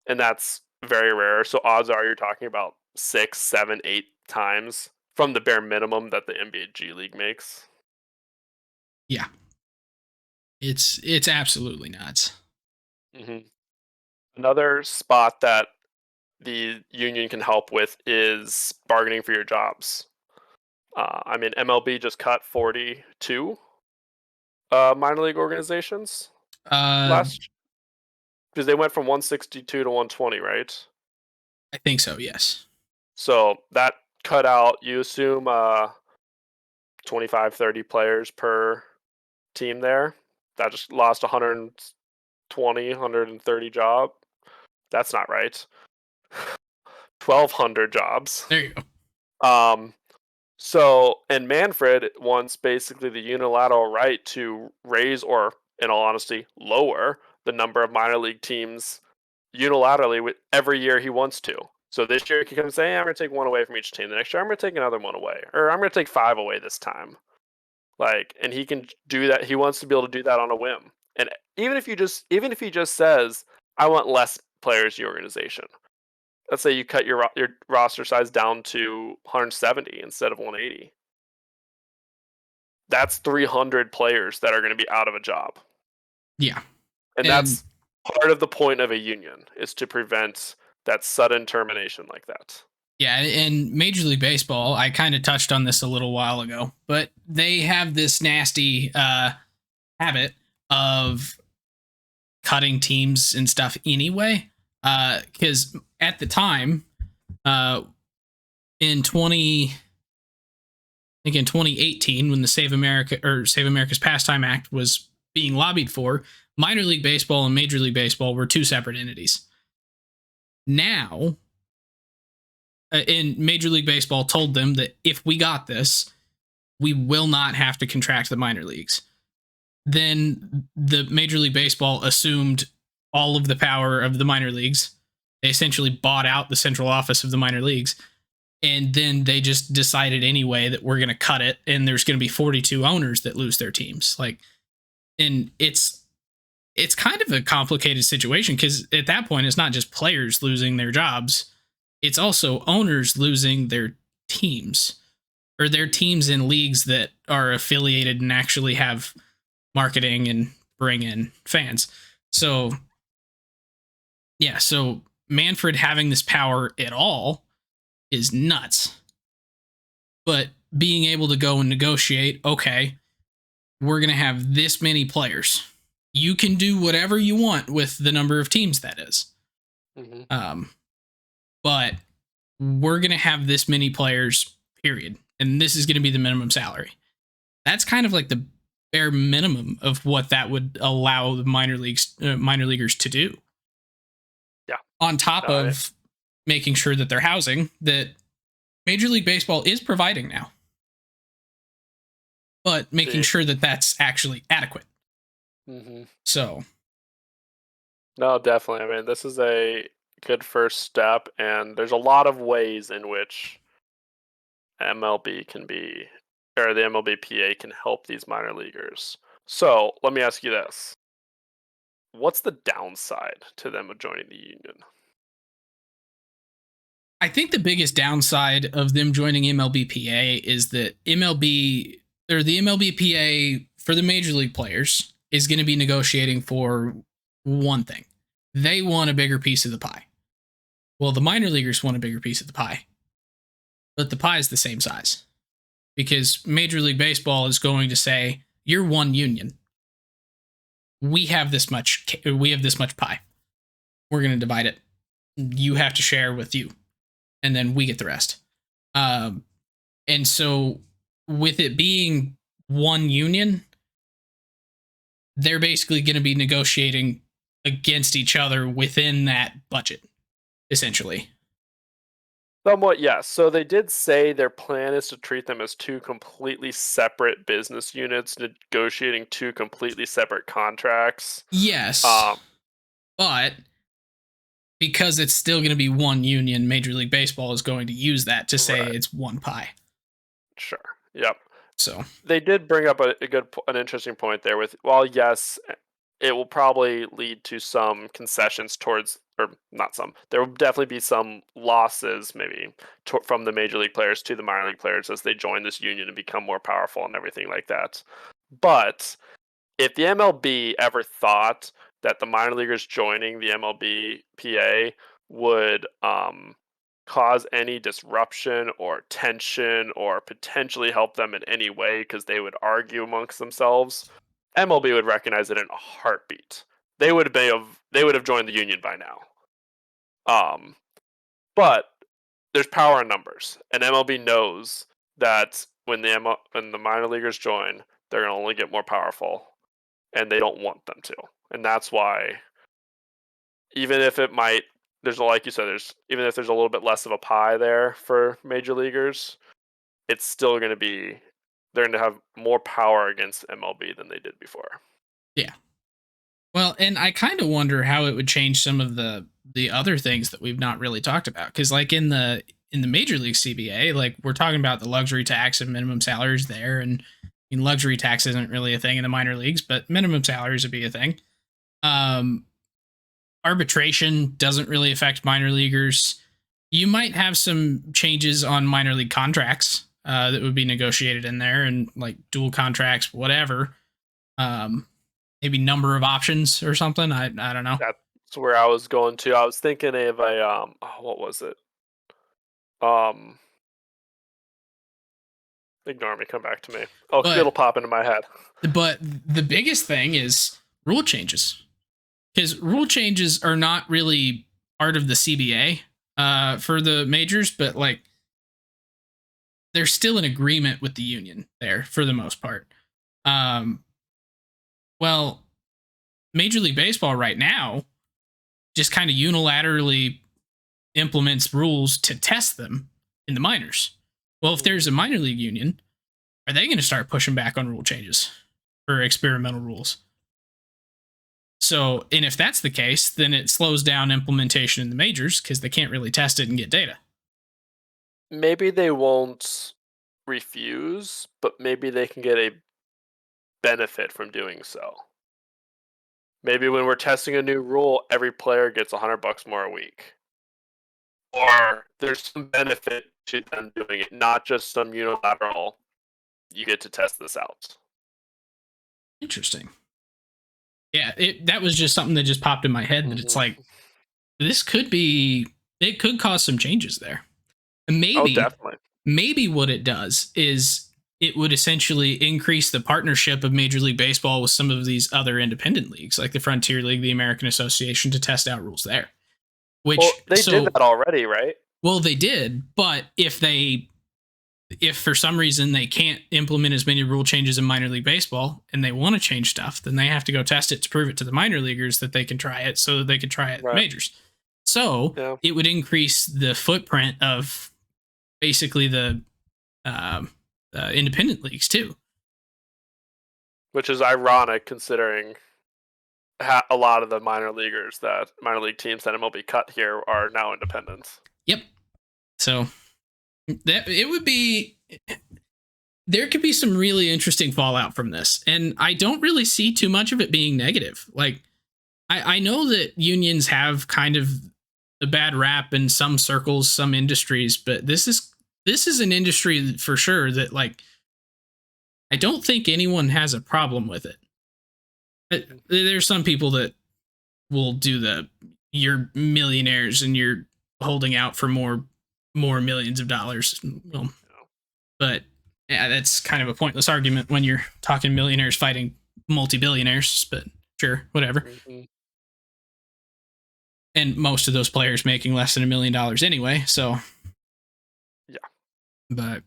and that's very rare. So odds are you're talking about 6, 7, 8 times from the bare minimum that the NBA G League makes. Yeah. It's absolutely nuts. Mm-hmm. Another spot that the union can help with is bargaining for your jobs. I mean, MLB just cut 42 minor league organizations Uh last because they went from 162 to 120, right? I think so, yes. So that cut out, you assume 25, 30 players per team there. That just lost 120, 130 job. That's not right. 1,200 jobs. There you go. Um, So, and Manfred wants basically the unilateral right to raise or, in all honesty, lower the number of minor league teams unilaterally with every year he wants to. So this year he can come and say, hey, I'm going to take one away from each team. The next year I'm going to take another one away, or I'm going to take 5 away this time. And he can do that. He wants to be able to do that on a whim. And even if he just says, I want less players in your organization. Let's say you cut your roster size down to 170 instead of 180. That's 300 players that are going to be out of a job. Yeah. And And that's part of the point of a union, is to prevent that sudden termination like that. yeah, in Major League Baseball, I kind of touched on this a little while ago, but they have this nasty habit of cutting teams and stuff anyway. Because at the time, in 20, think in 2018, when the Save America's Pastime Act was being lobbied for, minor league baseball and Major League Baseball were two separate entities. Now, in Major League Baseball told them that if we got this, we will not have to contract the minor leagues. Then the Major League Baseball assumed all of the power of the minor leagues. They essentially bought out the central office of the minor leagues. And then they just decided anyway that we're going to cut it, and there's going to be 42 owners that lose their teams. And it's kind of a complicated situation, because at that point, it's not just players losing their jobs. It's also owners losing their teams, or their teams in leagues that are affiliated and actually have marketing and bring in fans. So, yeah, so Manfred having this power at all is nuts. But being able to go and negotiate, okay, we're going to have this many players. You can do whatever you want with the number of teams that is. Mm-hmm. But we're going to have this many players, period. And this is going to be the minimum salary. That's kind of like the bare minimum of what that would allow the minor leaguers to do. Yeah. On top of making sure that they're housing that Major League Baseball is providing now, but making sure that that's actually adequate. Mm-hmm. So, no, definitely. I mean, this is a good first step, and there's a lot of ways in which MLB can be, or the MLBPA can help these minor leaguers. So, let me ask you this. What's the downside to them joining the union? I think the biggest downside of them joining MLBPA is that the MLBPA for the major league players is going to be negotiating for one thing. They want a bigger piece of the pie. Well, the minor leaguers want a bigger piece of the pie, but the pie is the same size, because Major League Baseball is going to say, you're one union. We have this much pie. We're going to divide it. You have to share with you, and then we get the rest. And so with it being one union, they're basically going to be negotiating against each other within that budget, essentially. Somewhat, yes. So they did say their plan is to treat them as two completely separate business units, negotiating two completely separate contracts. Yes. But because it's still going to be one union, Major League Baseball is going to use that to say it's one pie. Sure. Yep. So they did bring up an interesting point there with, well, yes, it will probably lead to some concessions towards, or not some, there will definitely be some losses maybe from the major league players to the minor league players as they join this union and become more powerful and everything like that. But if the MLB ever thought that the minor leaguers joining the MLBPA would cause any disruption or tension or potentially help them in any way because they would argue amongst themselves, MLB would recognize it in a heartbeat. They would have joined the union by now. But there's power in numbers, and MLB knows that when the minor leaguers join, they're going to only get more powerful, and they don't want them to. And that's why, even if it might, like you said, even if there's a little bit less of a pie there for major leaguers, it's still going to be, they're going to have more power against MLB than they did before. Yeah. Well, and I kind of wonder how it would change some of the other things that we've not really talked about, because like in the Major League CBA, like we're talking about the luxury tax and minimum salaries there, and I mean, luxury tax isn't really a thing in the minor leagues, but minimum salaries would be a thing. Arbitration doesn't really affect minor leaguers. You might have some changes on minor league contracts that would be negotiated in there, and like dual contracts, whatever. Maybe number of options or something. I don't know. That's where I was going to. I was thinking of a what was it? Ignore me. Come back to me. It'll pop into my head. But the biggest thing is rule changes, because rule changes are not really part of the CBA for the majors, but like there's still an agreement with the union there for the most part. Well, Major League Baseball right now just kind of unilaterally implements rules to test them in the minors. Well, if there's a minor league union, are they going to start pushing back on rule changes or experimental rules? So, and if that's the case, then it slows down implementation in the majors because they can't really test it and get data. Maybe they won't refuse, but maybe they can get a benefit from doing so. Maybe when we're testing a new rule, every player gets $100 more a week. Or there's some benefit to them doing it, not just some unilateral, you get to test this out. Interesting. Yeah, that was just something that just popped in my head that it's like, this could be, it could cause some changes there. And definitely. Maybe what it does is it would essentially increase the partnership of Major League Baseball with some of these other independent leagues, like the Frontier League, the American Association, to test out rules there. Which they did that already, right? Well, they did, but if for some reason they can't implement as many rule changes in minor league baseball and they want to change stuff, then they have to go test it to prove it to the minor leaguers that they can try it so that they can try it in majors. So it would increase the footprint of basically the independent leagues too. Which is ironic considering a lot of the minor league teams that MLB cut here are now independents. Yep. So that it would be, there could be some really interesting fallout from this, and I don't really see too much of it being negative. Like, I know that unions have kind of a bad rap in some circles, some industries, but this is an industry for sure that, like, I don't think anyone has a problem with it. There's some people that will do you're millionaires and you're holding out for more millions of dollars. Well, but yeah, that's kind of a pointless argument when you're talking millionaires fighting multi-billionaires, but sure, whatever. Mm-hmm. And most of those players making less than $1 million anyway, so yeah. But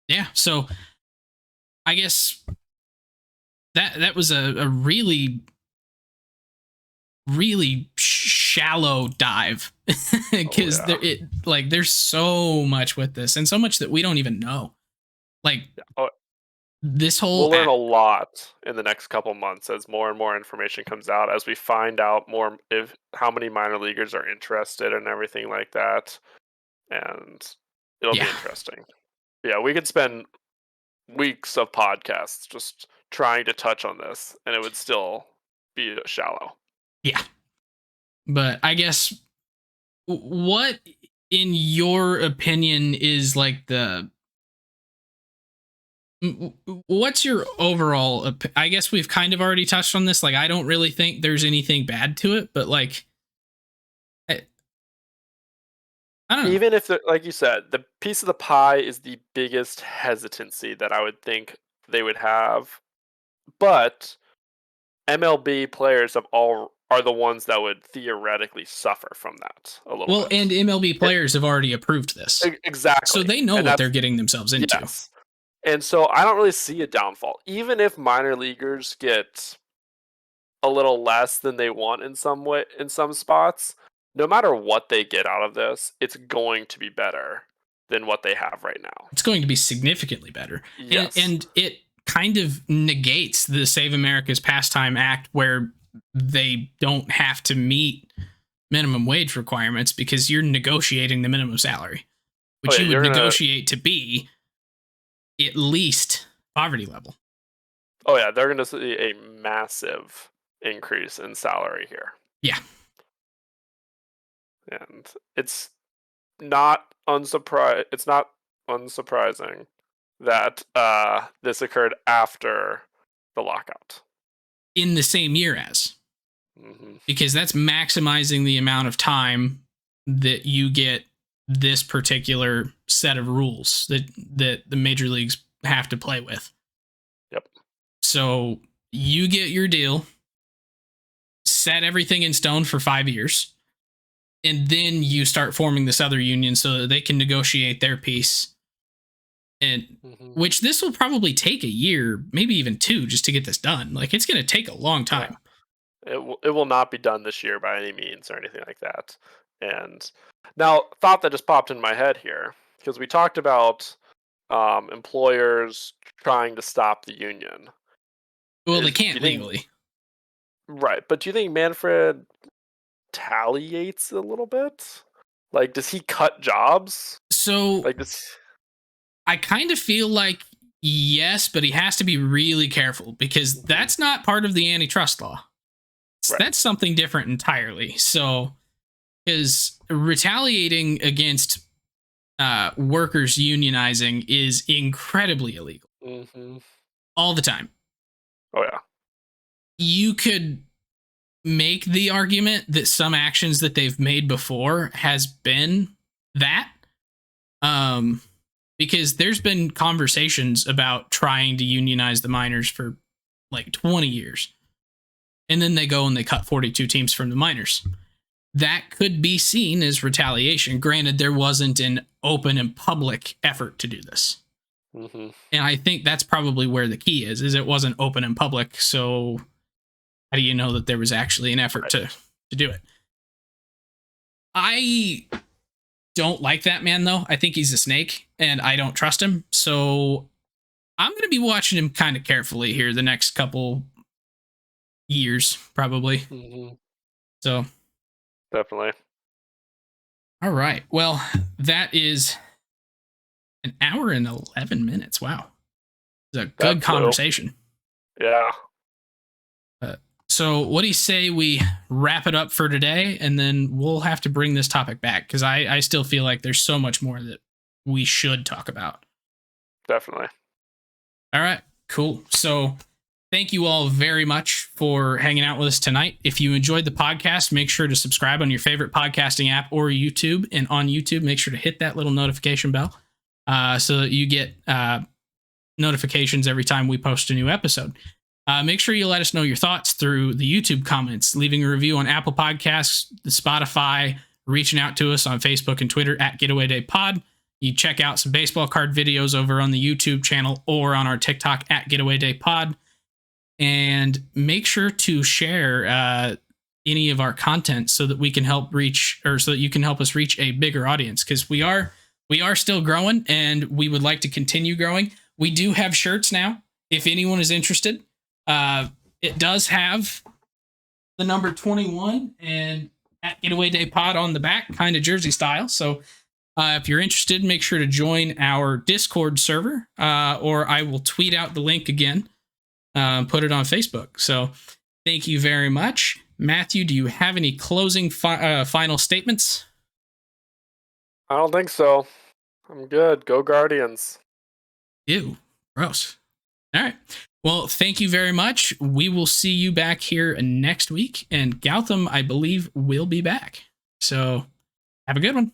yeah, so I guess that was a really, really shallow dive because there's so much with this, and so much that we don't even know. Like, this whole we'll learn a lot in the next couple months as more and more information comes out, as we find out more how many minor leaguers are interested and everything like that, and it'll be interesting. Yeah, we could spend weeks of podcasts just trying to touch on this, and it would still be shallow. Yeah. But I guess, what, in your opinion, is like what's your overall, I guess we've kind of already touched on this. Like, I don't really think there's anything bad to it, but like, I don't know. Even if, like you said, the piece of the pie is the biggest hesitancy that I would think they would have, but MLB players are the ones that would theoretically suffer from that a little bit. Well, and MLB players have already approved this. Exactly. So they know what they're getting themselves into. Yes. And so I don't really see a downfall. Even if minor leaguers get a little less than they want in some spots, no matter what they get out of this, it's going to be better than what they have right now. It's going to be significantly better. Yes. And it kind of negates the Save America's Pastime Act, where they don't have to meet minimum wage requirements because you're negotiating the minimum salary, which you would negotiate to be at least poverty level. Oh yeah, they're going to see a massive increase in salary here. Yeah. And it's not unsurprising that this occurred after the lockout. In the same year as. Mm-hmm. Because that's maximizing the amount of time that you get this particular set of rules that the major leagues have to play with. Yep. So you get your deal, set everything in stone for 5 years, and then you start forming this other union so that they can negotiate their piece and Mm-hmm. which this will probably take a year, maybe even 2, just to get this done. Like, it's going to take a long time. It will not be done this year by any means or anything like that. And now, thought that just popped in my head here, because we talked about employers trying to stop the union. Well, they Do can't you think, legally. right? But do you think Manfred retaliates a little bit? Like, does he cut jobs? So Like, does I kind of feel like yes, but he has to be really careful because that's not part of the antitrust law. right? That's something different entirely. So, because retaliating against workers unionizing is incredibly illegal Mm-hmm. all the time. Oh yeah. You could make the argument that some actions that they've made before has been that. Because there's been conversations about trying to unionize the miners for like 20 years. And then they go and they cut 42 teams from the miners. That could be seen as retaliation. Granted, there wasn't an open and public effort to do this. Mm-hmm. And I think that's probably where the key is it wasn't open and public. So how do you know that there was actually an effort to do it? I don't like that man, though. I think he's a snake, and I don't trust him. So I'm going to be watching him kind of carefully here the next couple years, probably. Mm-hmm. So Definitely. all right. Well, that is an hour and 11 minutes. Wow. It's a good conversation. Yeah. So what do you say we wrap it up for today, and then we'll have to bring this topic back because I still feel like there's so much more that we should talk about. Definitely. All right, cool. So thank you all very much for hanging out with us tonight. If you enjoyed the podcast, make sure to subscribe on your favorite podcasting app or YouTube. And on YouTube, make sure to hit that little notification bell so that you get notifications every time we post a new episode. Make sure you let us know your thoughts through the YouTube comments, leaving a review on Apple Podcasts, the Spotify, reaching out to us on Facebook and Twitter at Getaway Day Pod. You check out some baseball card videos over on the YouTube channel or on our TikTok at Getaway Day Pod. And make sure to share any of our content so that we can help reach, or so that you can help us reach a bigger audience, because we are still growing and we would like to continue growing. We do have shirts now if anyone is interested. It does have the number 21 and at Getaway Day Pod on the back, kind of jersey style. So if you're interested, make sure to join our Discord server, or I will tweet out the link again, put it on Facebook. So thank you very much. Matthew, do you have any closing final statements? I don't think so. I'm good. Go Guardians. Ew, gross. All right. Well, thank you very much. We will see you back here next week. And Gautam, I believe, will be back. So have a good one.